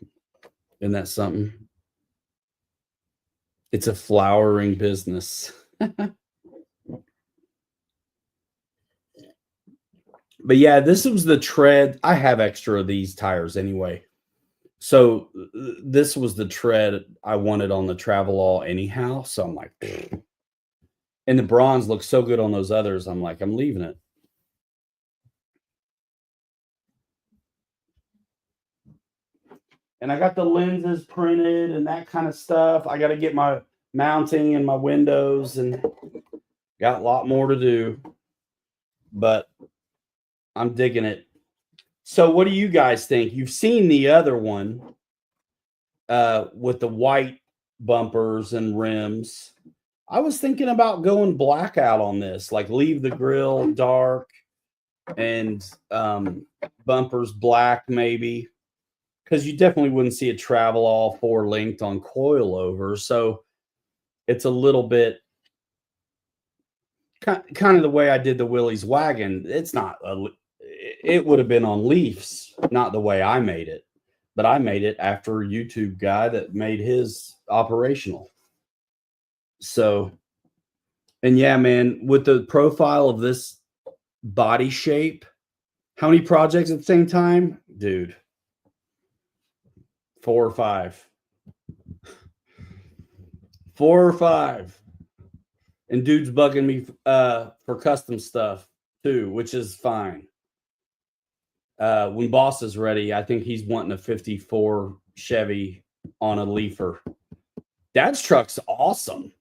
Isn't that something? It's a flowering business. But yeah, this was the tread. I have extra of these tires anyway. So this was the tread I wanted on the Travelall anyhow. So I'm like, and the bronze looks so good on those others. I'm like, I'm leaving it. And I got the lenses printed and that kind of stuff. I got to get my mounting and my windows and got a lot more to do. But I'm digging it. So what do you guys think? You've seen the other one with the white bumpers and rims. I was thinking about going blackout on this, like leave the grill dark and bumpers black maybe, because you definitely wouldn't see a Travelall 4-linked on coilover. So it's a little bit kind of the way I did the Willys wagon. It's not it would have been on leafs, not the way I made it, but I made it after a YouTube guy that made his operational. So, and yeah, man, with the profile of this body shape, how many projects at the same time? Dude, 4 or 5. 4 or 5. And dude's bugging me for custom stuff too, which is fine. When boss is ready, I think he's wanting a 54 Chevy on a leafer. Dad's truck's awesome.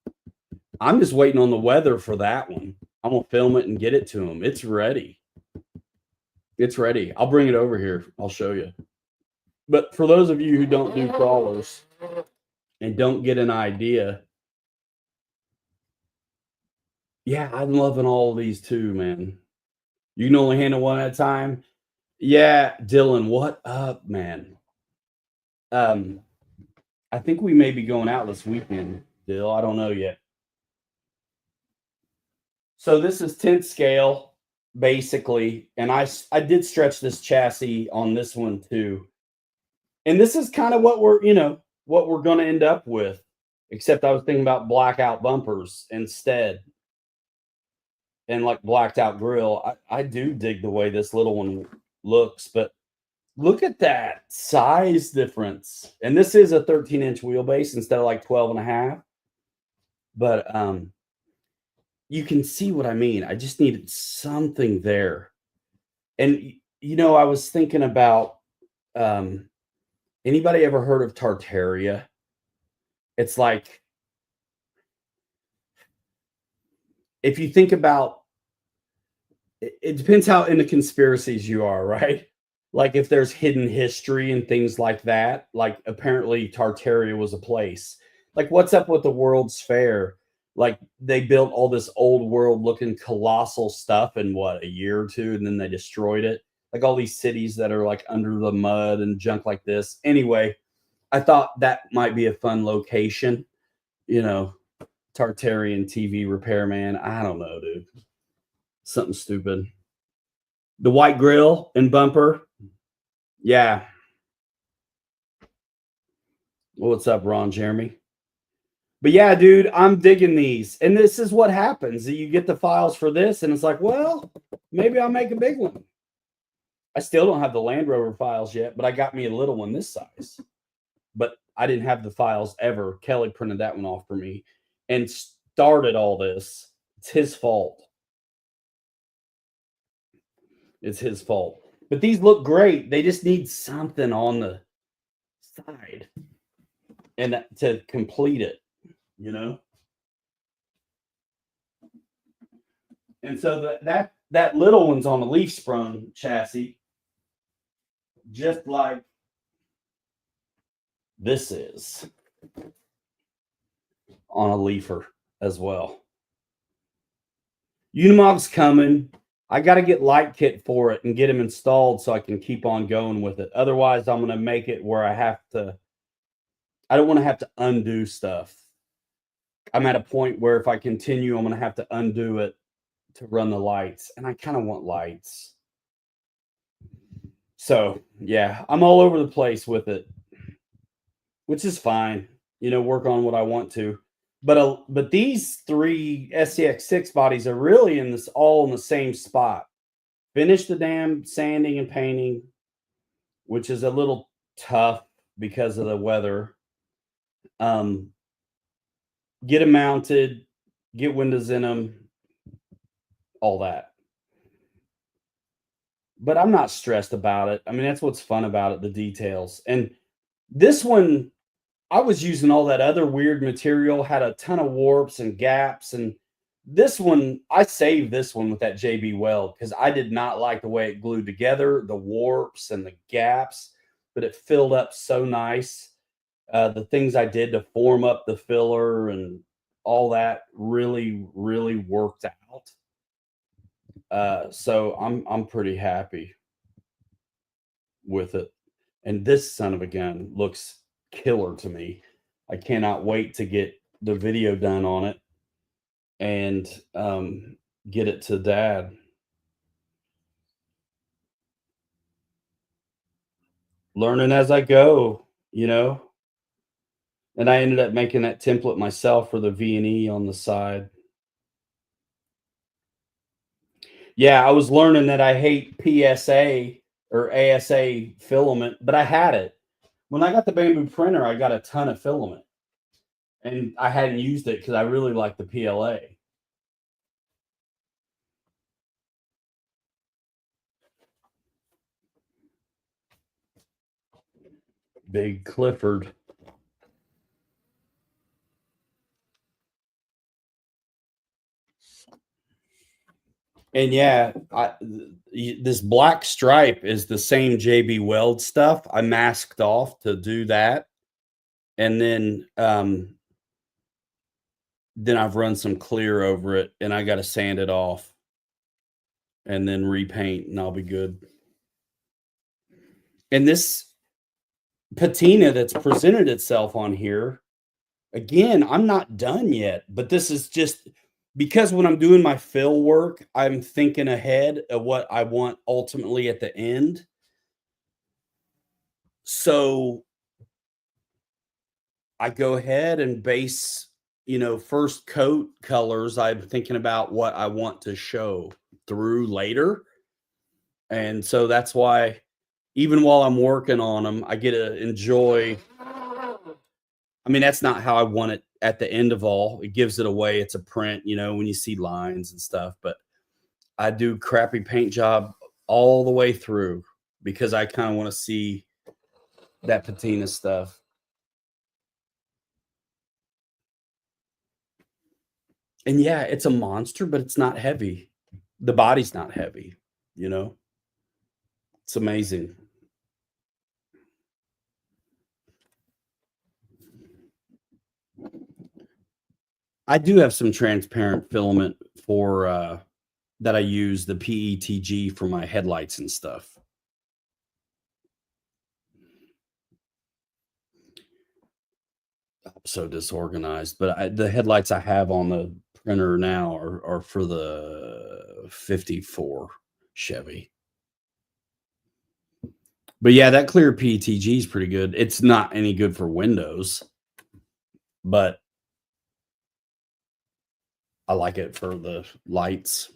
I'm just waiting on the weather for that one. I'm gonna film it and get it to him. It's ready. It's ready. I'll bring it over here. I'll show you. But for those of you who don't do crawlers and don't get an idea, yeah, I'm loving all of these too, man. You can only handle one at a time. Yeah, Dylan, what up, man? I think we may be going out this weekend, Dill. I don't know yet. So this is 10th scale, basically, and I did stretch this chassis on this one too. And this is kind of what we're going to end up with, except I was thinking about blackout bumpers instead. And like blacked out grill. I do dig the way this little one looks, but look at that size difference. And this is a 13-inch wheelbase instead of like 12 and a half. But you can see what I mean. I just needed something there. And you know, I was thinking about anybody ever heard of Tartaria? It's like if you think about it depends how into conspiracies you are, right? Like if there's hidden history and things like that, like apparently Tartaria was a place. Like what's up with the World's Fair? Like they built all this old world looking colossal stuff in what, a year or two, and then they destroyed it. Like all these cities that are like under the mud and junk like this. Anyway, I thought that might be a fun location, you know, Tartarian TV repairman. I don't know, dude. Something stupid. The white grill and bumper. Yeah. Well, what's up, Ron Jeremy? But yeah, dude, I'm digging these. And this is what happens. You get the files for this, and it's like, well, maybe I'll make a big one. I still don't have the Land Rover files yet, but I got me a little one this size. But I didn't have the files ever. Kelly printed that one off for me and started all this. It's his fault. It's his fault. But these look great. They just need something on the side and to complete it, you know? And so that little one's on the leaf sprung chassis, just like this is on a leafer as well. Unimog's coming. I got to get light kit for it and get them installed so I can keep on going with it. Otherwise, I'm going to make it where I don't want to have to undo stuff. I'm at a point where if I continue, I'm going to have to undo it to run the lights. And I kind of want lights. So, yeah, I'm all over the place with it, which is fine. You know, work on what I want to. But these three SCX6 bodies are really all in the same spot. Finish the damn sanding and painting, which is a little tough because of the weather. Get them mounted, get windows in them, all that. But I'm not stressed about it. I mean, that's what's fun about it, the details. And this one, I was using all that other weird material, had a ton of warps and gaps. And this one, I saved this one with that JB Weld because I did not like the way it glued together, the warps and the gaps, but it filled up so nice. The things I did to form up the filler and all that really, really worked out. So I'm pretty happy with it. And this son of a gun looks killer to me. I cannot wait to get the video done on it and get it to Dad. Learning as I go, you know. And I ended up making that template myself for the V&E on the side. Yeah, I was learning that I hate PSA or ASA filament, but I had it. When I got the Bamboo printer, I got a ton of filament. And I hadn't used it because I really like the PLA. Big Clifford. And yeah, this black stripe is the same JB Weld stuff. I masked off to do that. And then I've run some clear over it and I got to sand it off and then repaint and I'll be good. And this patina that's presented itself on here, again, I'm not done yet, but this is just because when I'm doing my fill work, I'm thinking ahead of what I want ultimately at the end. So I go ahead and base, you know, first coat colors. I'm thinking about what I want to show through later. And so that's why even while I'm working on them, I get to enjoy I mean, that's not how I want it at the end of all. It gives it away. It's a print, when you see lines and stuff, but I do crappy paint job all the way through because I kind of want to see that patina stuff. And yeah, it's a monster, but it's not heavy. The body's not heavy, you know? It's amazing. I do have some transparent filament for that I use the PETG for my headlights and stuff. I'm so disorganized, but the headlights I have on the printer now are for the 54 Chevy. But yeah, that clear PETG is pretty good. It's not any good for windows, but I like it for the lights.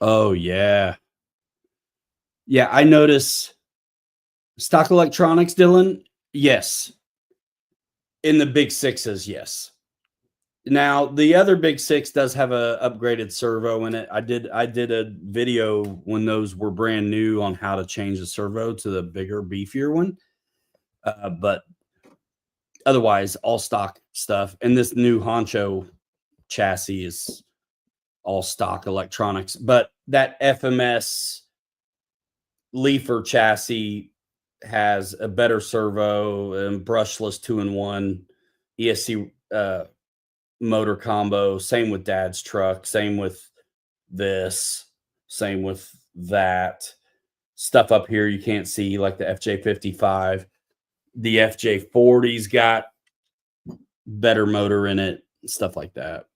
Oh yeah. Yeah, I notice stock electronics, Dylan. Yes. In the big sixes, yes. Now the other big six does have a upgraded servo in it. I did a video when those were brand new on how to change the servo to the bigger, beefier one. But otherwise, all stock stuff. And this new Honcho chassis is all stock electronics. But that FMS Leafer chassis has a better servo and brushless 2-in-1 ESC motor combo. Same with Dad's truck. Same with this. Same with that. Stuff up here you can't see, like the FJ55. The FJ40's got better motor in it. Stuff like that.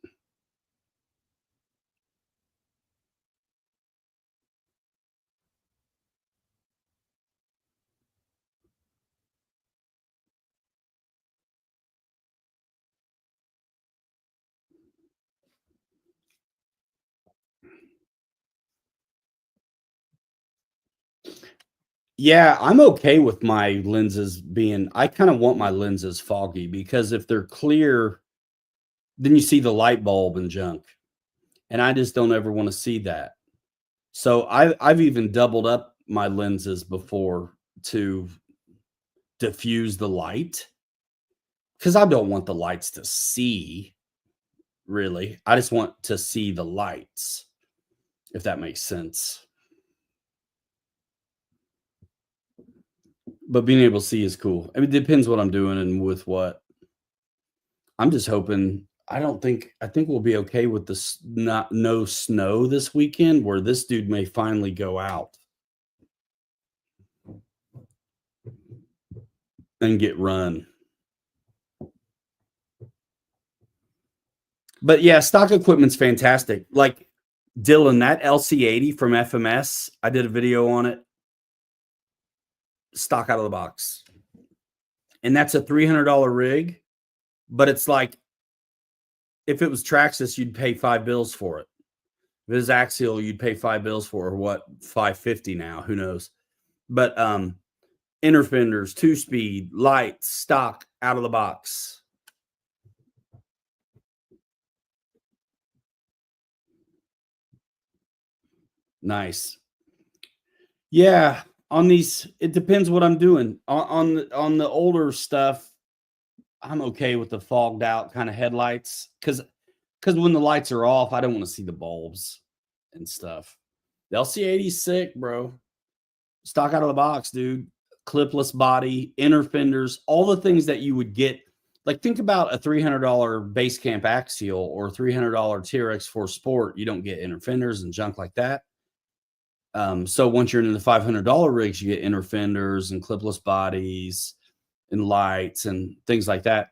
Yeah, I'm okay with my lenses being, I kind of want my lenses foggy because if they're clear, then you see the light bulb and junk. And I just don't ever want to see that. So I've even doubled up my lenses before to diffuse the light because I don't want the lights to see, really. I just want to see the lights, if that makes sense. But being able to see is cool. I mean, it depends what I'm doing and with what. I'm just hoping. I think we'll be okay with this no snow this weekend where this dude may finally go out and get run. But yeah, stock equipment's fantastic. Like Dylan, that LC80 from FMS, I did a video on it. Stock out of the box. And that's a $300 rig, but it's like if it was Traxxas, you'd pay $5 for it. If it was Axial, you'd pay $5 for, or what, $550 now, who knows. But inner fenders, 2-speed, lights, stock out of the box. Nice. Yeah, on these, it depends what I'm doing. On the older stuff, I'm okay with the fogged out kind of headlights because when the lights are off, I don't want to see the bulbs and stuff. The LC80's sick, bro. Stock out of the box, dude. Clipless body, inner fenders, all the things that you would get. Like, think about a $300 base camp axial or $300 TRX4 Sport. You don't get inner fenders and junk like that. So once you're in the $500 rigs, you get inner fenders and clipless bodies and lights and things like that.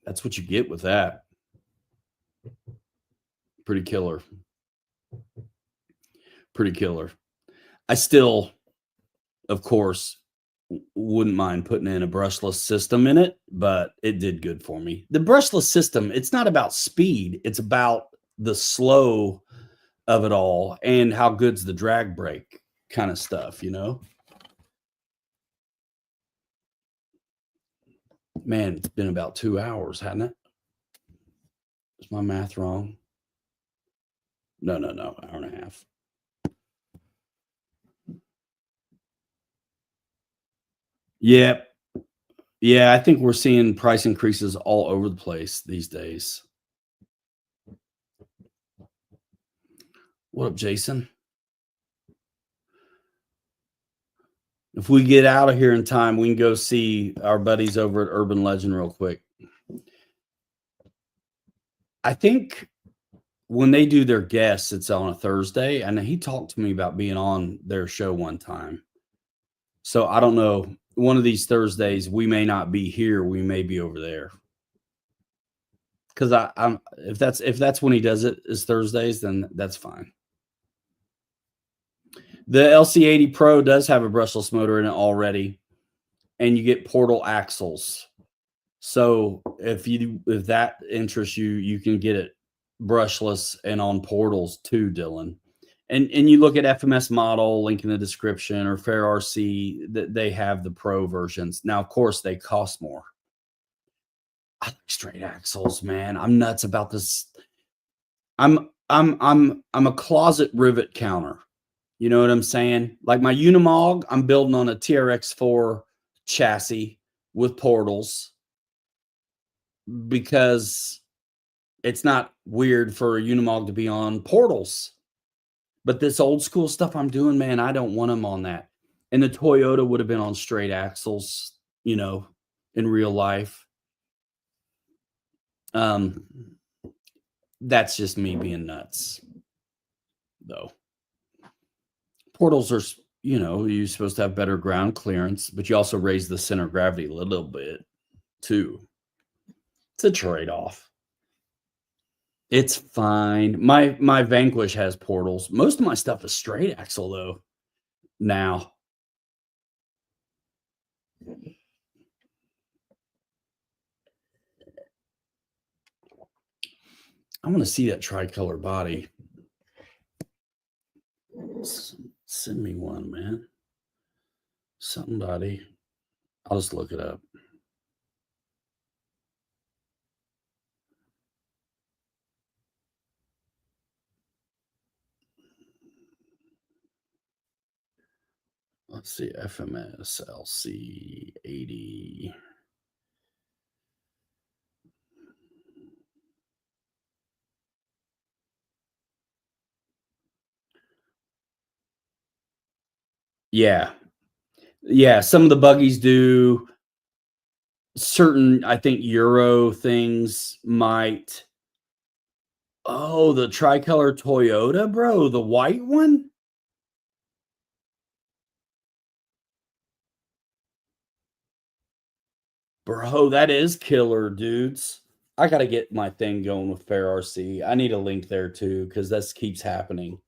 That's what you get with that. Pretty killer. Pretty killer. I still, of course, wouldn't mind putting in a brushless system in it, but it did good for me. The brushless system, it's not about speed, it's about the slow of it all and how good's the drag brake kind of stuff, you know? Man, it's been about 2 hours, hasn't it? Is my math wrong? No, hour and a half. Yep. Yeah, I think we're seeing price increases all over the place these days. What up, Jason? If we get out of here in time, we can go see our buddies over at Urban Legend real quick. I think when they do their guests, it's on a Thursday, and he talked to me about being on their show one time. So I don't know. One of these Thursdays, we may not be here. We may be over there. Because I'm if that's when he does it is Thursdays, then that's fine. The LC80 Pro does have a brushless motor in it already, and you get portal axles. So if that interests you, you can get it brushless and on portals too, Dylan. And you look at FMS Model, link in the description, or Fair RC, that they have the Pro versions. Now, of course, they cost more. I like straight axles, man. I'm nuts about this. I'm a closet rivet counter. You know what I'm saying? Like my Unimog, I'm building on a TRX4 chassis with portals because it's not weird for a Unimog to be on portals. But this old school stuff I'm doing, man, I don't want them on that. And the Toyota would have been on straight axles, you know, in real life. That's just me being nuts, though. Portals are, you know, you're supposed to have better ground clearance, but you also raise the center of gravity a little bit, too. It's a trade-off. It's fine. My Vanquish has portals. Most of my stuff is straight axle, though, now. I want to see that tricolor body. Send me one, man. Somebody. I'll just look it up. Let's see, FMS LC80. Yeah. Yeah, some of the buggies do. Certain, I think, Euro things might. Oh, the tricolor Toyota, bro, the white one? Bro, that is killer, dudes. I got to get my thing going with Fair RC. I need a link there too, because this keeps happening.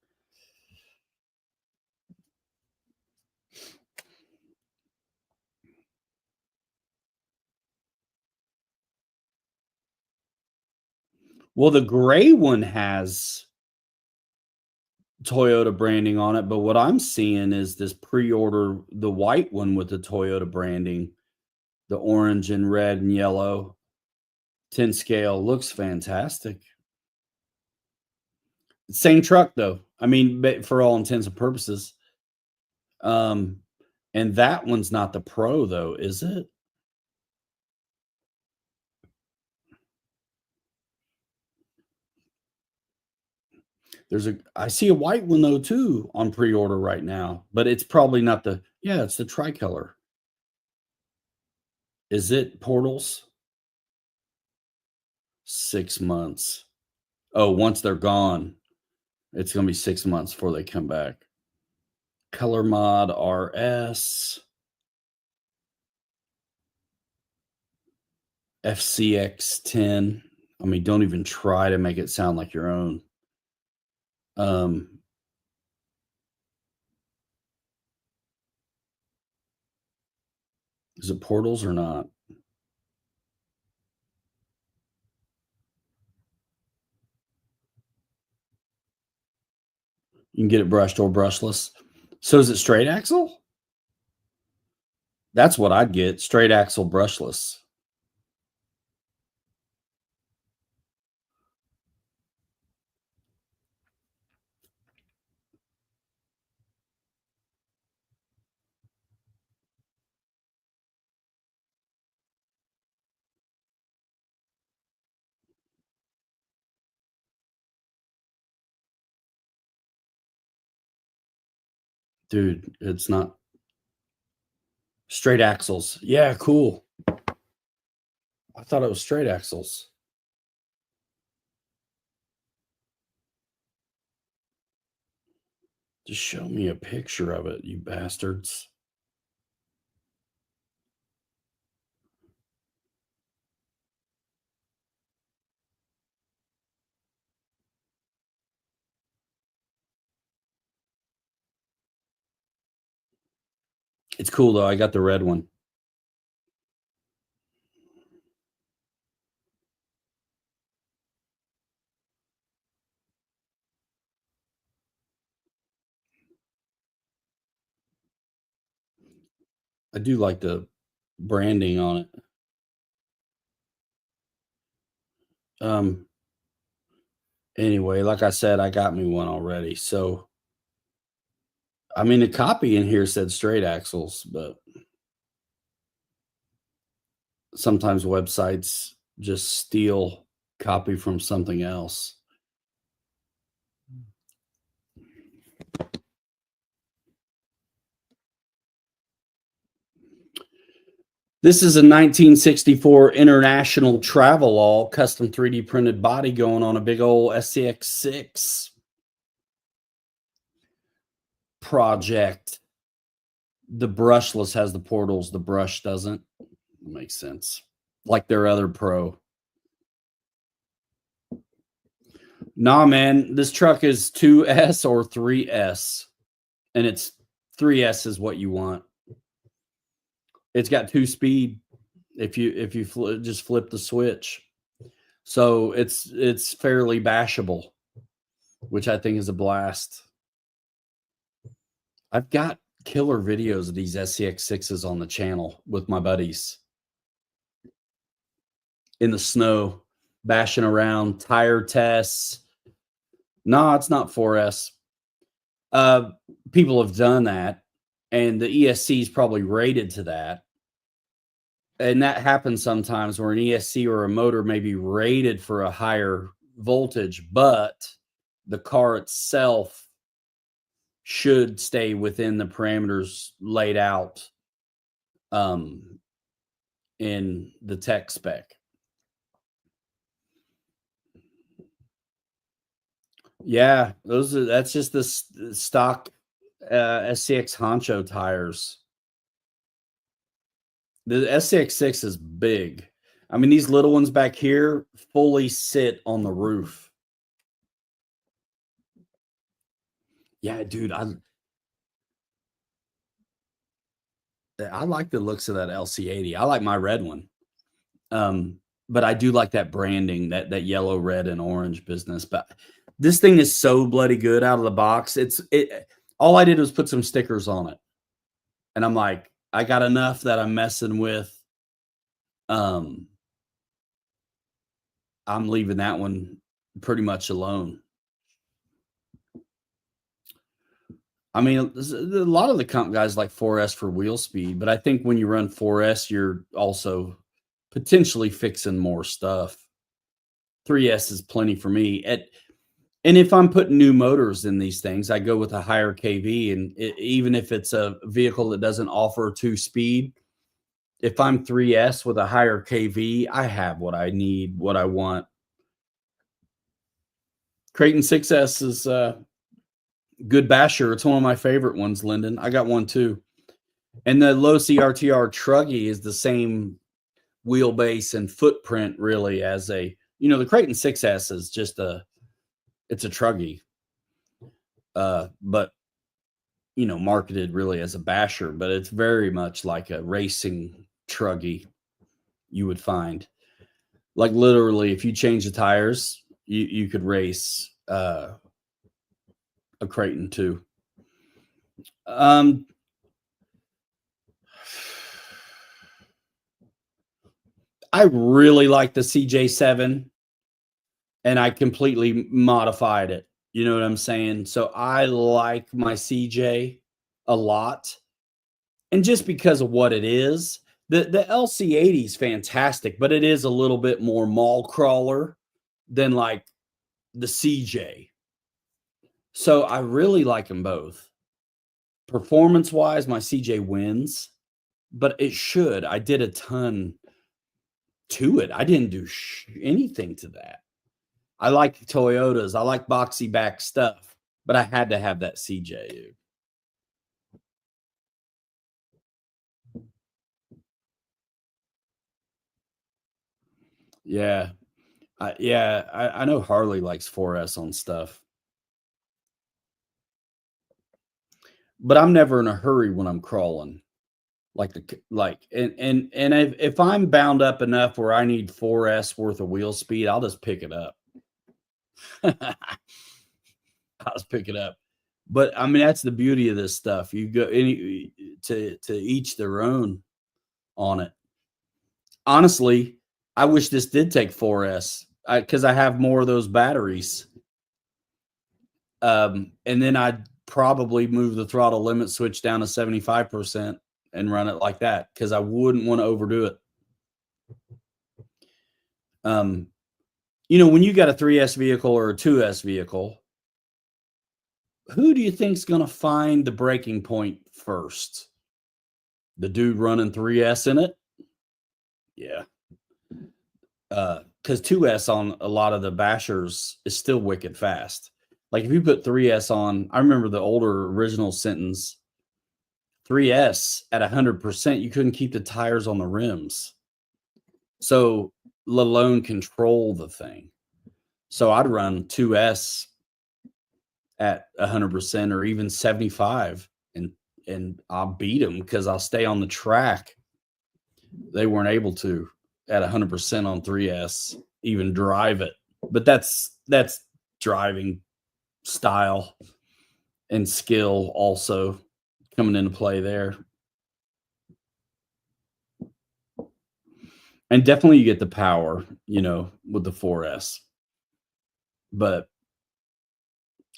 Well, the gray one has Toyota branding on it, but what I'm seeing is this pre-order, the white one with the Toyota branding, the orange and red and yellow 10 scale looks fantastic. Same truck though. I mean, for all intents and purposes. And that one's not the Pro though, is it? I see a white one though too on pre-order right now, but it's probably not it's the tricolor. Is it portals? 6 months. Oh, once they're gone, it's going to be 6 months before they come back. Color Mod RS. FCX 10. I mean, don't even try to make it sound like your own. Is it portals or not? You can get it brushed or brushless. So is it straight axle? That's what I'd get. Straight axle brushless. Dude, it's not straight axles. Yeah, cool. I thought it was straight axles. Just show me a picture of it, you bastards. It's cool though. I got the red one. I do like the branding on it. Anyway, like I said, I got me one already. So I mean the copy in here said straight axles, but sometimes websites just steal copy from something else. This is a 1964 International Travelall custom 3D printed body going on a big old SCX6 project. The brushless has the portals, the brush doesn't. Makes sense. Like their other Pro. Nah, man, this truck is 2S or 3S, and it's 3S is what you want. It's got 2-speed. If you just flip the switch, so it's fairly bashable, which I think is a blast. I've got killer videos of these SCX6s on the channel with my buddies in the snow, bashing around, tire tests. No, it's not 4S. People have done that, and the ESC is probably rated to that. And that happens sometimes where an ESC or a motor may be rated for a higher voltage, but the car itself should stay within the parameters laid out in the tech spec. Yeah, that's just the stock SCX Honcho tires. The SCX6 is big. I mean, these little ones back here fully sit on the roof. Yeah, dude, I like the looks of that LC80. I like my red one. But I do like that branding, that yellow, red, and orange business. But this thing is so bloody good out of the box. All I did was put some stickers on it. And I'm like, I got enough that I'm messing with. I'm leaving that one pretty much alone. I mean, a lot of the comp guys like 4S for wheel speed, but I think when you run 4S, you're also potentially fixing more stuff. 3S is plenty for me. And if I'm putting new motors in these things, I go with a higher KV. And even if it's a vehicle that doesn't offer 2-speed, if I'm 3S with a higher KV, I have what I need, what I want. Creighton 6S is good basher. It's one of my favorite ones, Lyndon. I got one too. And the low CRTR Truggy is the same wheelbase and footprint really as the Creighton 6S is just it's a Truggy. But marketed really as a basher, but it's very much like a racing truggy you would find. Like literally, if you change the tires, you could race a Creighton too. I really like the CJ7, and I completely modified it. You know what I'm saying? So I like my CJ a lot. And just because of what it is, the LC80 is fantastic, but it is a little bit more mall crawler than like the CJ. So I really like them both. Performance wise, my CJ wins, but it should. I did a ton to it. I didn't do anything to that. I like Toyotas. I like boxy back stuff, but I had to have that CJ, dude. Yeah. I know Harley likes 4S on stuff, but I'm never in a hurry when I'm crawling. And if I'm bound up enough where I need 4S worth of wheel speed, I'll just pick it up. I'll just pick it up. But I mean, that's the beauty of this stuff. You go to each their own on it. Honestly, I wish this did take 4S because I have more of those batteries. And then I'd probably move the throttle limit switch down to 75% and run it like that because I wouldn't want to overdo it. When you got a 3S vehicle or a 2S vehicle, who do you think's going to find the breaking point first? The dude running 3S in it? Yeah. Because 2S on a lot of the bashers is still wicked fast. Like if you put 3S on, I remember the older original sentence, 3S at 100%, you couldn't keep the tires on the rims. So let alone control the thing. So I'd run 2S at 100% or even 75 and I'll beat them because I'll stay on the track. They weren't able to at 100% on 3S even drive it. But that's driving style and skill also coming into play there. And definitely you get the power, with the 4S. But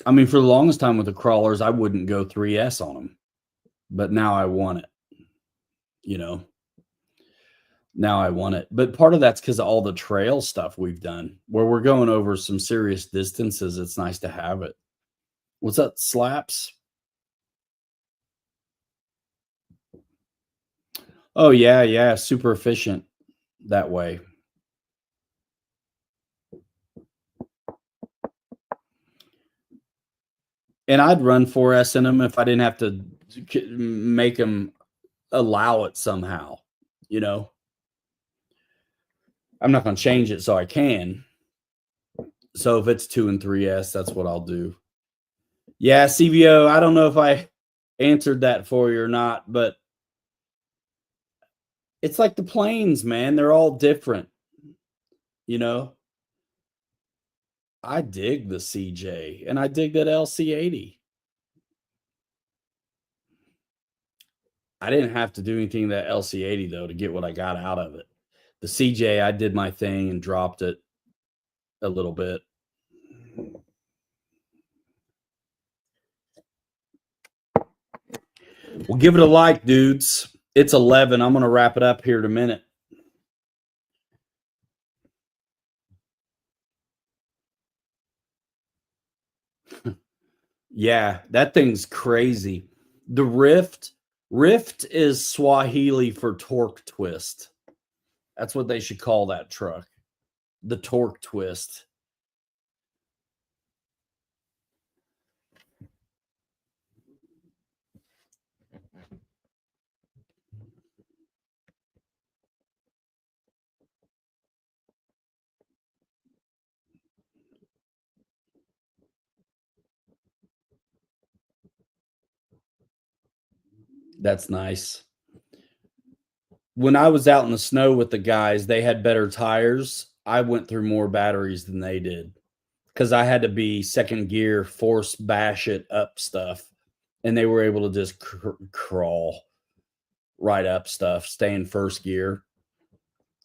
I mean, for the longest time with the crawlers, I wouldn't go 3S on them. But now I want it, Now I want it. But part of that's because of all the trail stuff we've done where we're going over some serious distances. It's nice to have it. What's up, Slaps? Oh, yeah. Super efficient that way. And I'd run 4S in them if I didn't have to make them allow it somehow, I'm not going to change it so I can. So if it's 2 and 3S, that's what I'll do. Yeah, CVO, I don't know if I answered that for you or not, but it's like the planes, man. They're all different, I dig the CJ and I dig that LC80. I didn't have to do anything to that LC80 though to get what I got out of it. The CJ, I did my thing and dropped it a little bit. Well, give it a like, dudes. It's 11. I'm going to wrap it up here in a minute. Yeah, that thing's crazy. The Rift is Swahili for torque twist. That's what they should call that truck. The torque twist. That's nice. when I was out in the snow with the guys, they had better tires. I went through more batteries than they did because I had to be second gear, force bash it up stuff, and they were able to just crawl right up stuff, stay in first gear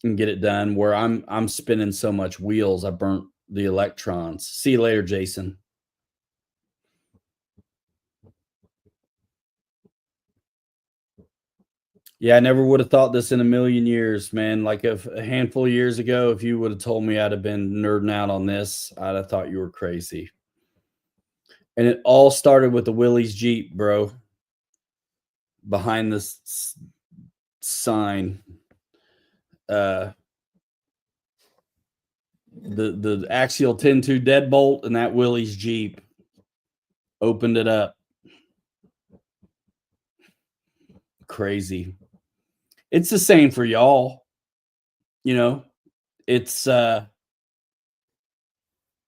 and get it done. Where I'm spinning so much wheels, I burnt the electrons. See you later, Jason. Yeah, I never would have thought this in a million years, man. Like if a handful of years ago, if you would have told me I'd have been nerding out on this, I'd have thought you were crazy. And it all started with the Willie's Jeep, bro. Behind this sign. The axial 10-2 deadbolt and that Willie's Jeep opened it up. Crazy. It's the same for y'all. You know, it's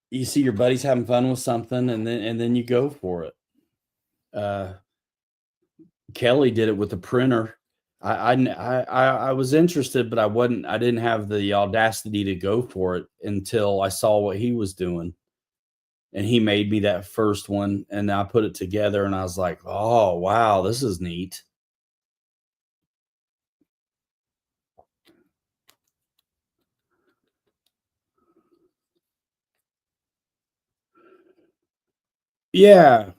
you see your buddies having fun with something and then you go for it. Kelly did it with the printer. I was interested, but I didn't have the audacity to go for it until I saw what he was doing. And he made me that first one, and I put it together and I was like, oh wow, this is neat. Yeah.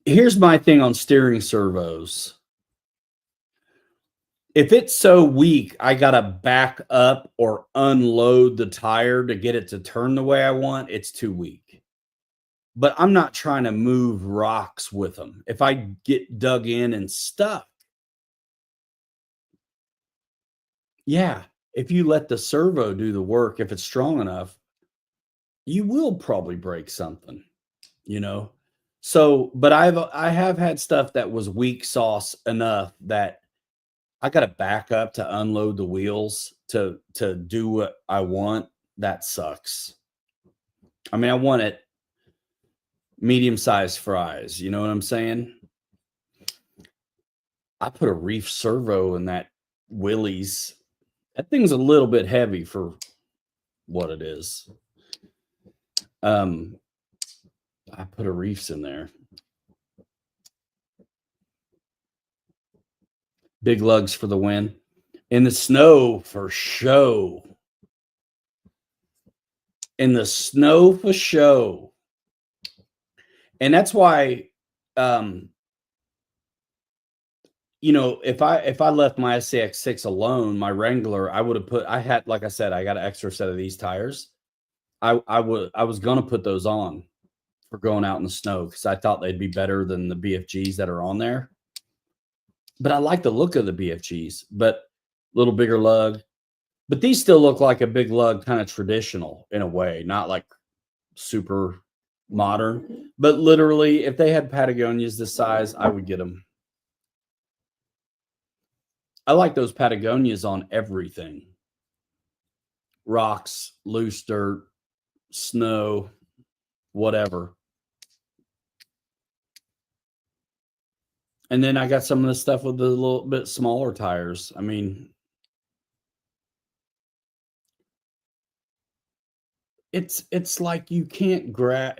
Here's my thing on steering servos. If it's so weak, I gotta back up or unload the tire to get it to turn the way I want, it's too weak. But I'm not trying to move rocks with them. If I get dug in and stuck, yeah, if you let the servo do the work, if it's strong enough, you will probably break something, you know? So, but I have had stuff that was weak sauce enough that I gotta back up to unload the wheels to do what I want. That sucks. I mean, I want it medium-sized fries, you know what I'm saying? I put a reef servo in that Willys. That thing's a little bit heavy for what it is. I put a reefs in there. Big lugs for the win. In the snow for show. In the snow for show. And that's why you know, if I left my SCX6 alone, my Wrangler, I would have put I had like I said, I got an extra set of these tires. I was gonna put those on for going out in the snow because I thought they'd be better than the BFGs that are on there. But I like the look of the BFGs, but a little bigger lug. But these still look like a big lug, kind of traditional in a way, not like super modern. But literally, if they had Patagonias this size, I would get them. I like those Patagonias on everything. Rocks, loose dirt, snow, whatever. And then I got some of the stuff with the little bit smaller tires. I mean, it's like you can't grab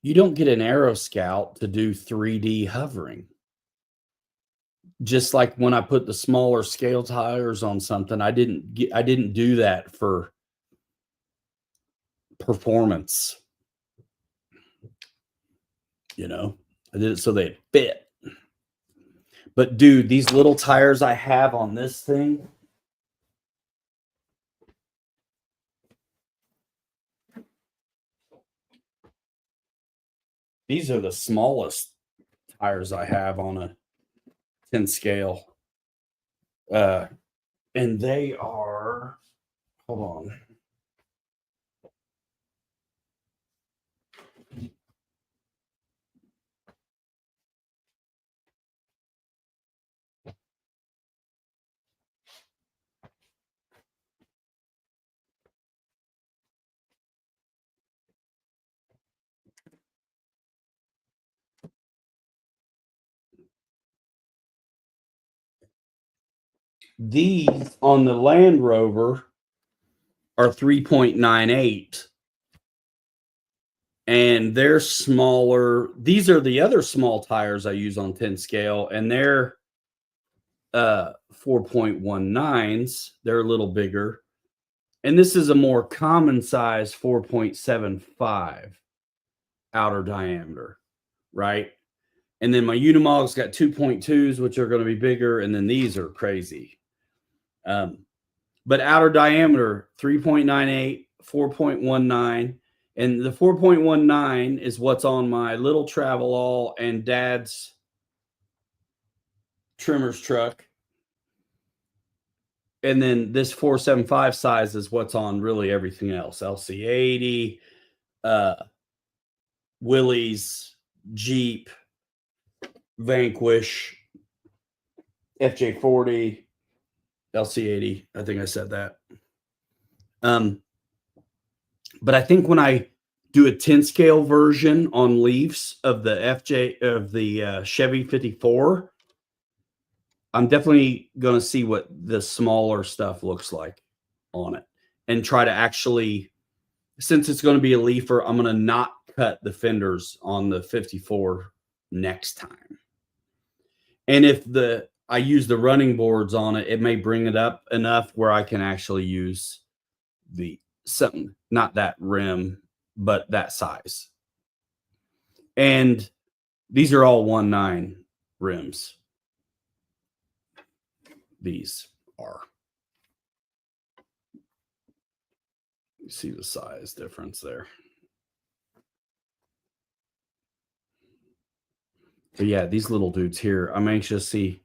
you don't get an Aero Scout to do 3D hovering. Just like when I put the smaller scale tires on something, I didn't do that for performance. You know, I did it so they fit. But dude, these little tires I have on this thing, these are the smallest tires I have on a 10 scale. And they are, hold on. These on the Land Rover are 3.98. And they're smaller. These are the other small tires I use on 10 scale, and they're 4.19s. They're a little bigger. And this is a more common size 4.75 outer diameter, right? And then my Unimog's got 2.2s, which are going to be bigger. And then these are crazy. But outer diameter, 3.98, 4.19. And the 4.19 is what's on my little Travelall and Dad's trimmer's truck. And then this 475 size is what's on really everything else. LC80, Willys, Jeep, Vanquish, FJ40, LC80. I think I said that. But I think when I do a 10 scale version on Leafs of the Chevy 54, I'm definitely going to see what the smaller stuff looks like on it and try to actually, since it's going to be a leafer, I'm going to not cut the fenders on the 54 next time. And if I use the running boards on it, it may bring it up enough where I can actually use something, not that rim, but that size. And these are all 1.9 rims. These are. You see the size difference there. But yeah, these little dudes here, I'm anxious to see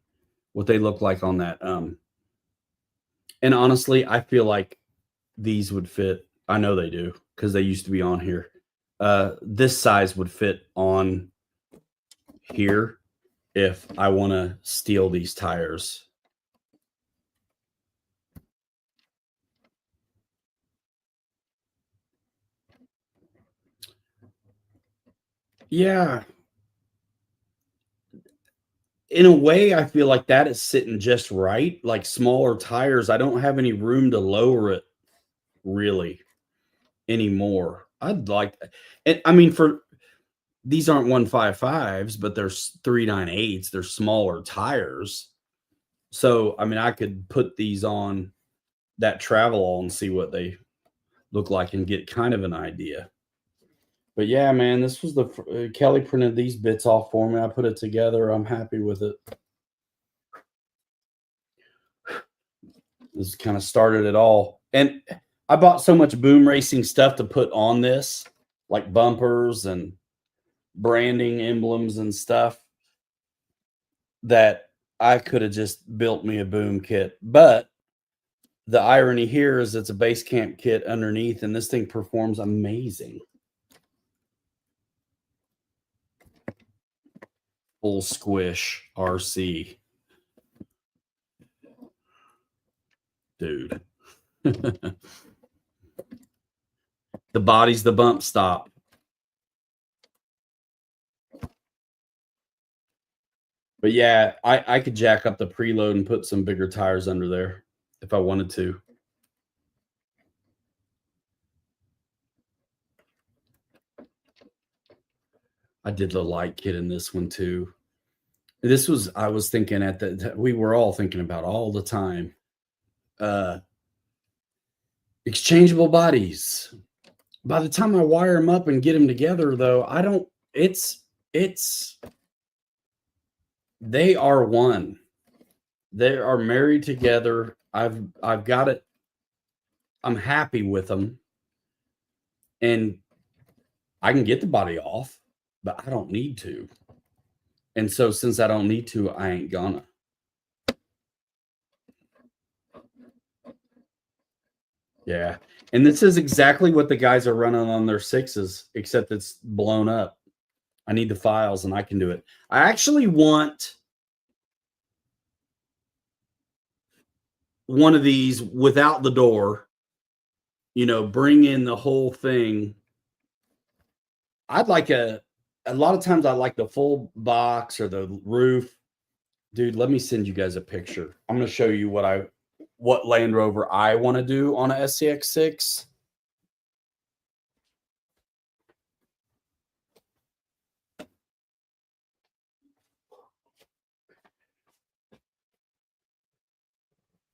what they look like on that. And honestly, I feel like these would fit. I know they do because they used to be on here. This size would fit on here if I want to steal these tires. Yeah. In a way, I feel like that is sitting just right. Like smaller tires, I don't have any room to lower it really anymore. I'd like, and I mean, these aren't 155s, but they're 398s. They're smaller tires. So, I mean, I could put these on that Travelall and see what they look like and get kind of an idea. But yeah, man, this was Kelly printed these bits off for me. I put it together. I'm happy with it. This kind of started it all. And I bought so much boom racing stuff to put on this, like bumpers and branding emblems and stuff, that I could have just built me a boom kit. But the irony here is it's a base camp kit underneath, and this thing performs amazing. Full squish RC. Dude. The body's the bump stop. But yeah, I could jack up the preload and put some bigger tires under there if I wanted to. I did the light kit in this one too. I was thinking we were all thinking about all the time. Exchangeable bodies. By the time I wire them up and get them together, though, they are one. They are married together. I've got it. I'm happy with them. And I can get the body off, but I don't need to. And so since I don't need to, I ain't gonna. Yeah. And this is exactly what the guys are running on their 6s, except it's blown up. I need the files and I can do it. I actually want one of these without the door, bring in the whole thing. I'd like a lot of times I like the full box or the roof. Dude, let me send you guys a picture. I'm going to show you what Land Rover I want to do on a SCX6.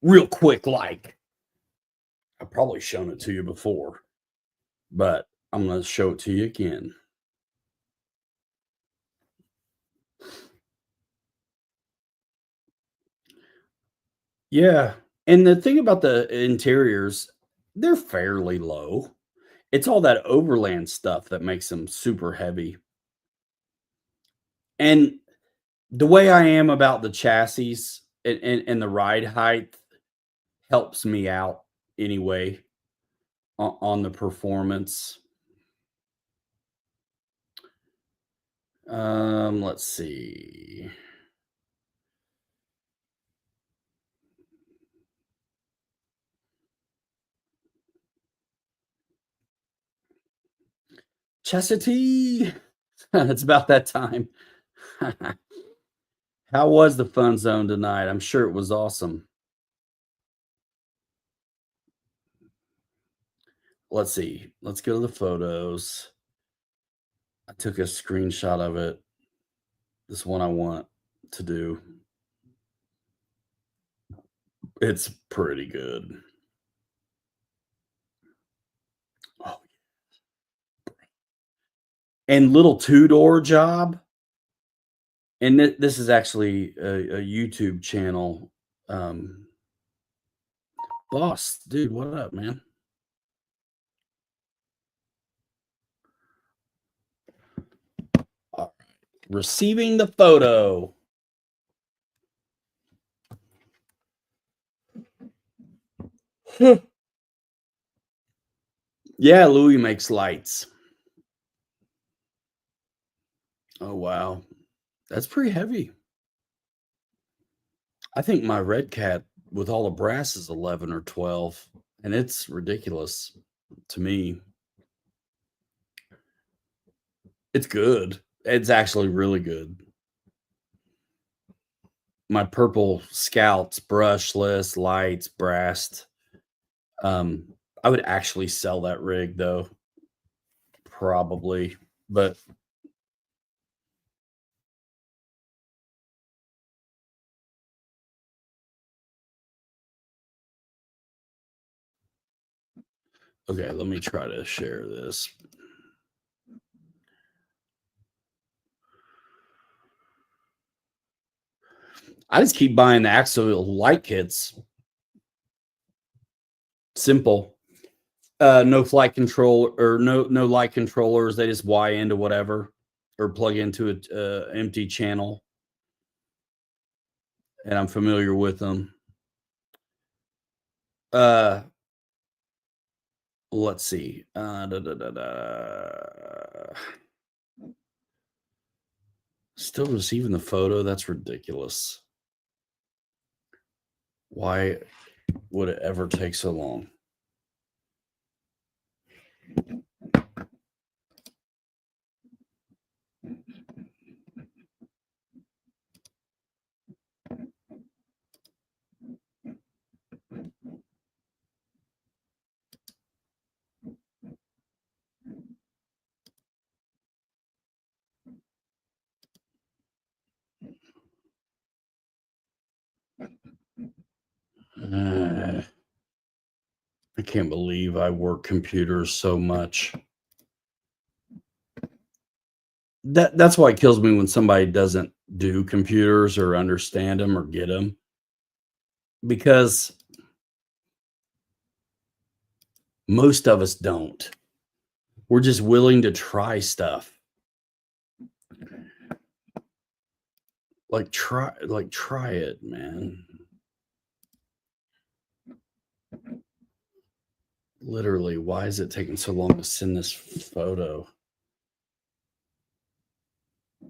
Real quick, like I've probably shown it to you before, but I'm going to show it to you again. Yeah. And the thing about the interiors, they're fairly low. It's all that overland stuff that makes them super heavy. And the way I am about the chassis and the ride height helps me out anyway on the performance. Let's see. Chastity. It's about that time. How was the fun zone tonight? I'm sure it was awesome. Let's see. Let's go to the photos. I took a screenshot of it. This one I want to do. It's pretty good. Oh, and little two-door job. And this is actually a YouTube channel. Boss, dude, what up, man? All right. Receiving the photo. Yeah, Louis makes lights. Oh, wow. That's pretty heavy. I think my Red Cat with all the brass is 11 or 12, and it's ridiculous to me. It's good. It's actually really good. My purple Scouts, brushless, lights, brassed. I would actually sell that rig though, probably, but okay, let me try to share this. I just keep buying the Axle light kits. Simple. No flight control or no light controllers. They just wire into whatever or plug into an empty channel. And I'm familiar with them. Let's see. Still receiving the photo. That's ridiculous. Why would it ever take so long? I can't believe I work computers so much. That's why it kills me when somebody doesn't do computers or understand them or get them, because most of us don't. We're just willing to try stuff. Try it, man. Literally, why is it taking so long to send this photo?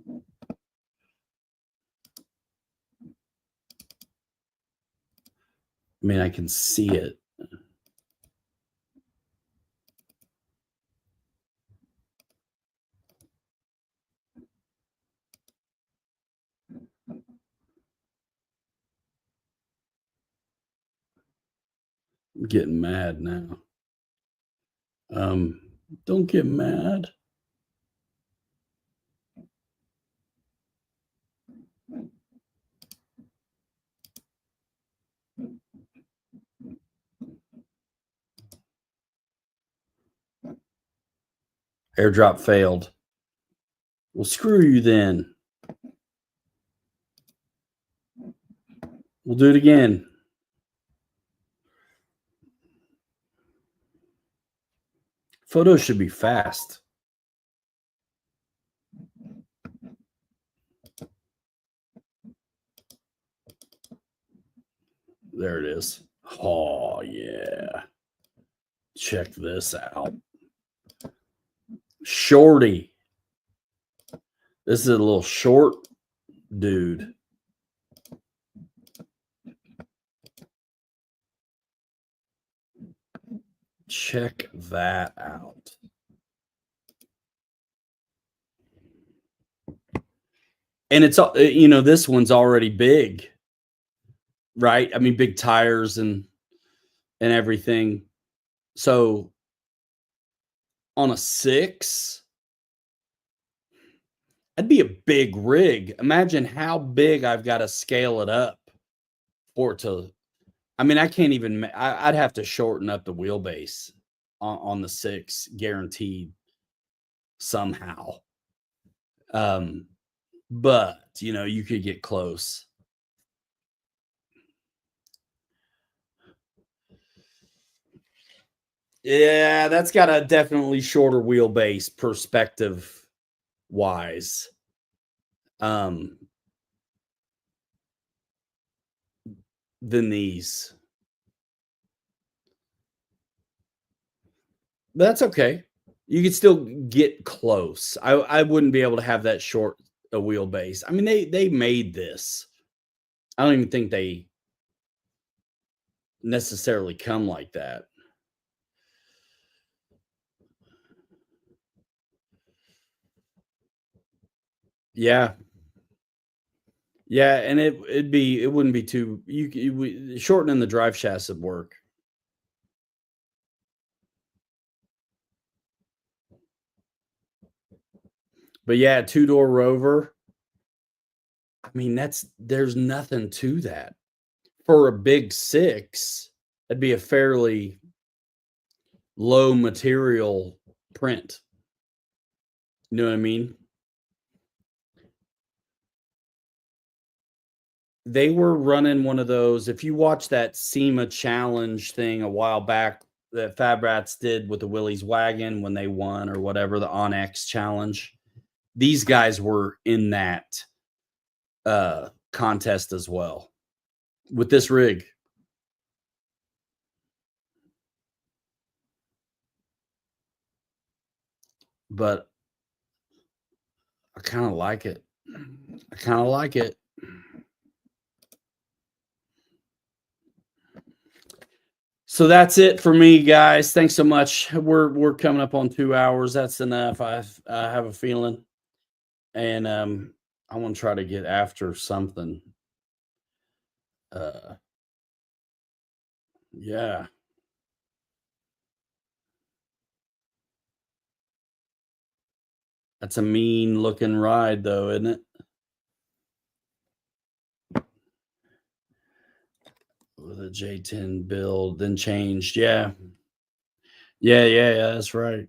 I mean, I can see it. I'm getting mad now. Don't get mad. Airdrop failed. Well, screw you then. We'll do it again. Photos should be fast. There it is. Oh, yeah. Check this out. Shorty. This is a little short dude. Check that out. And it's, you know, this one's already big, right? I mean, big tires and everything. So on a 6, that'd be a big rig. Imagine how big I've got to scale it up for it to, I mean, I can't even, I'd have to shorten up the wheelbase on the 6, guaranteed somehow. But, you know, you could get close. Yeah, that's got a definitely shorter wheelbase perspective wise. Than these. That's okay. You could still get close. I wouldn't be able to have that short a wheelbase. I mean, they made this. I don't even think they necessarily come like that. Yeah. Yeah, and it wouldn't be too shortening the drive chassis would work. But yeah, two-door Rover. I mean, there's nothing to that. For a big 6, that'd be a fairly low material print. You know what I mean? They were running one of those. If you watch that SEMA challenge thing a while back that Fab Rats did with the Willys wagon when they won or whatever, the Onyx challenge, these guys were in that contest as well with this rig. But I kind of like it. I kind of like it. So that's it for me, guys. Thanks so much. We're coming up on 2 hours. That's enough. I have a feeling, and I want to try to get after something. Yeah. That's a mean looking ride, though, isn't it? With a J10 build, then changed. Yeah. Yeah. That's right.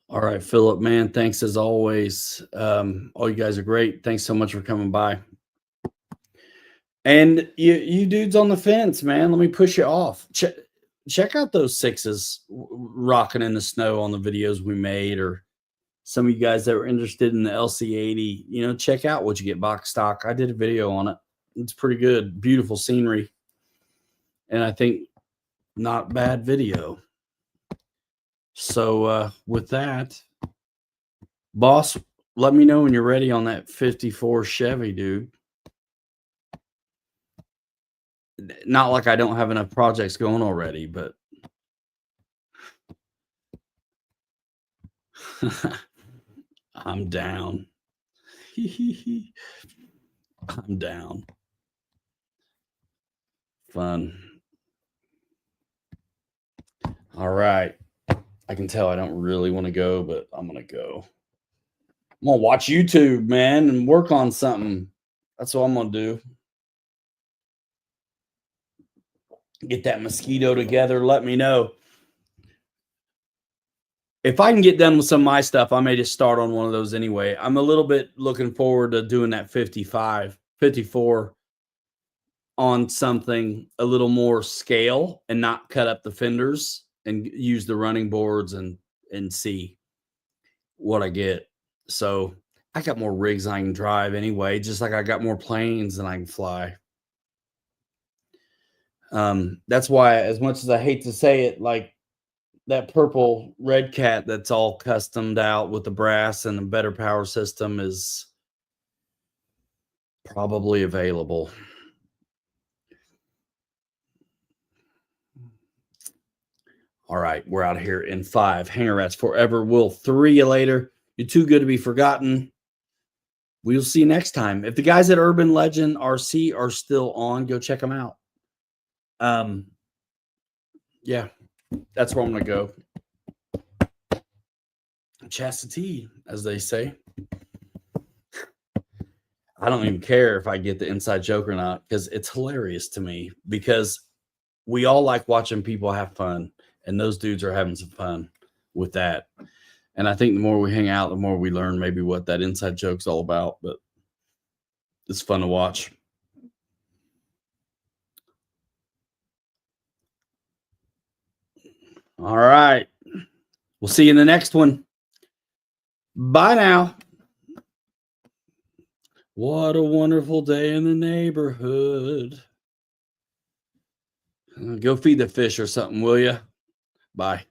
All right, Philip, man. Thanks as always. All you guys are great. Thanks so much for coming by. And you dudes on the fence, man. Let me push you off. Check out those 6s rocking in the snow on the videos we made, or some of you guys that were interested in the LC80, you know, check out What You Get box stock. I did a video on it. It's pretty good. Beautiful scenery. And I think not bad video. So with that, boss, let me know when you're ready on that 54 Chevy, dude. Not like I don't have enough projects going already, but I'm down. I'm down. Fun. All right. I can tell I don't really want to go, but I'm going to go. I'm going to watch YouTube, man, and work on something. That's what I'm going to do. Get that mosquito together. Let me know. If I can get done with some of my stuff, I may just start on one of those anyway. I'm a little bit looking forward to doing that 54 on something a little more scale and not cut up the fenders and use the running boards and see what I get. So I got more rigs I can drive anyway, just like I got more planes than I can fly. That's why, as much as I hate to say it, like that purple Red Cat that's all customed out with the brass and a better power system is probably available. All right, we're out of here in 5. Hanger Rats forever. We'll 3 you later. You're too good to be forgotten. We'll see you next time. If the guys at Urban Legend RC are still on, go check them out. Yeah, that's where I'm going to go. Chastity, as they say. I don't even care if I get the inside joke or not, because it's hilarious to me, because we all like watching people have fun, and those dudes are having some fun with that. And I think the more we hang out, the more we learn maybe what that inside joke's all about, but it's fun to watch. All right. We'll see you in the next one. Bye now. What a wonderful day in the neighborhood. Go feed the fish or something, will you? Bye.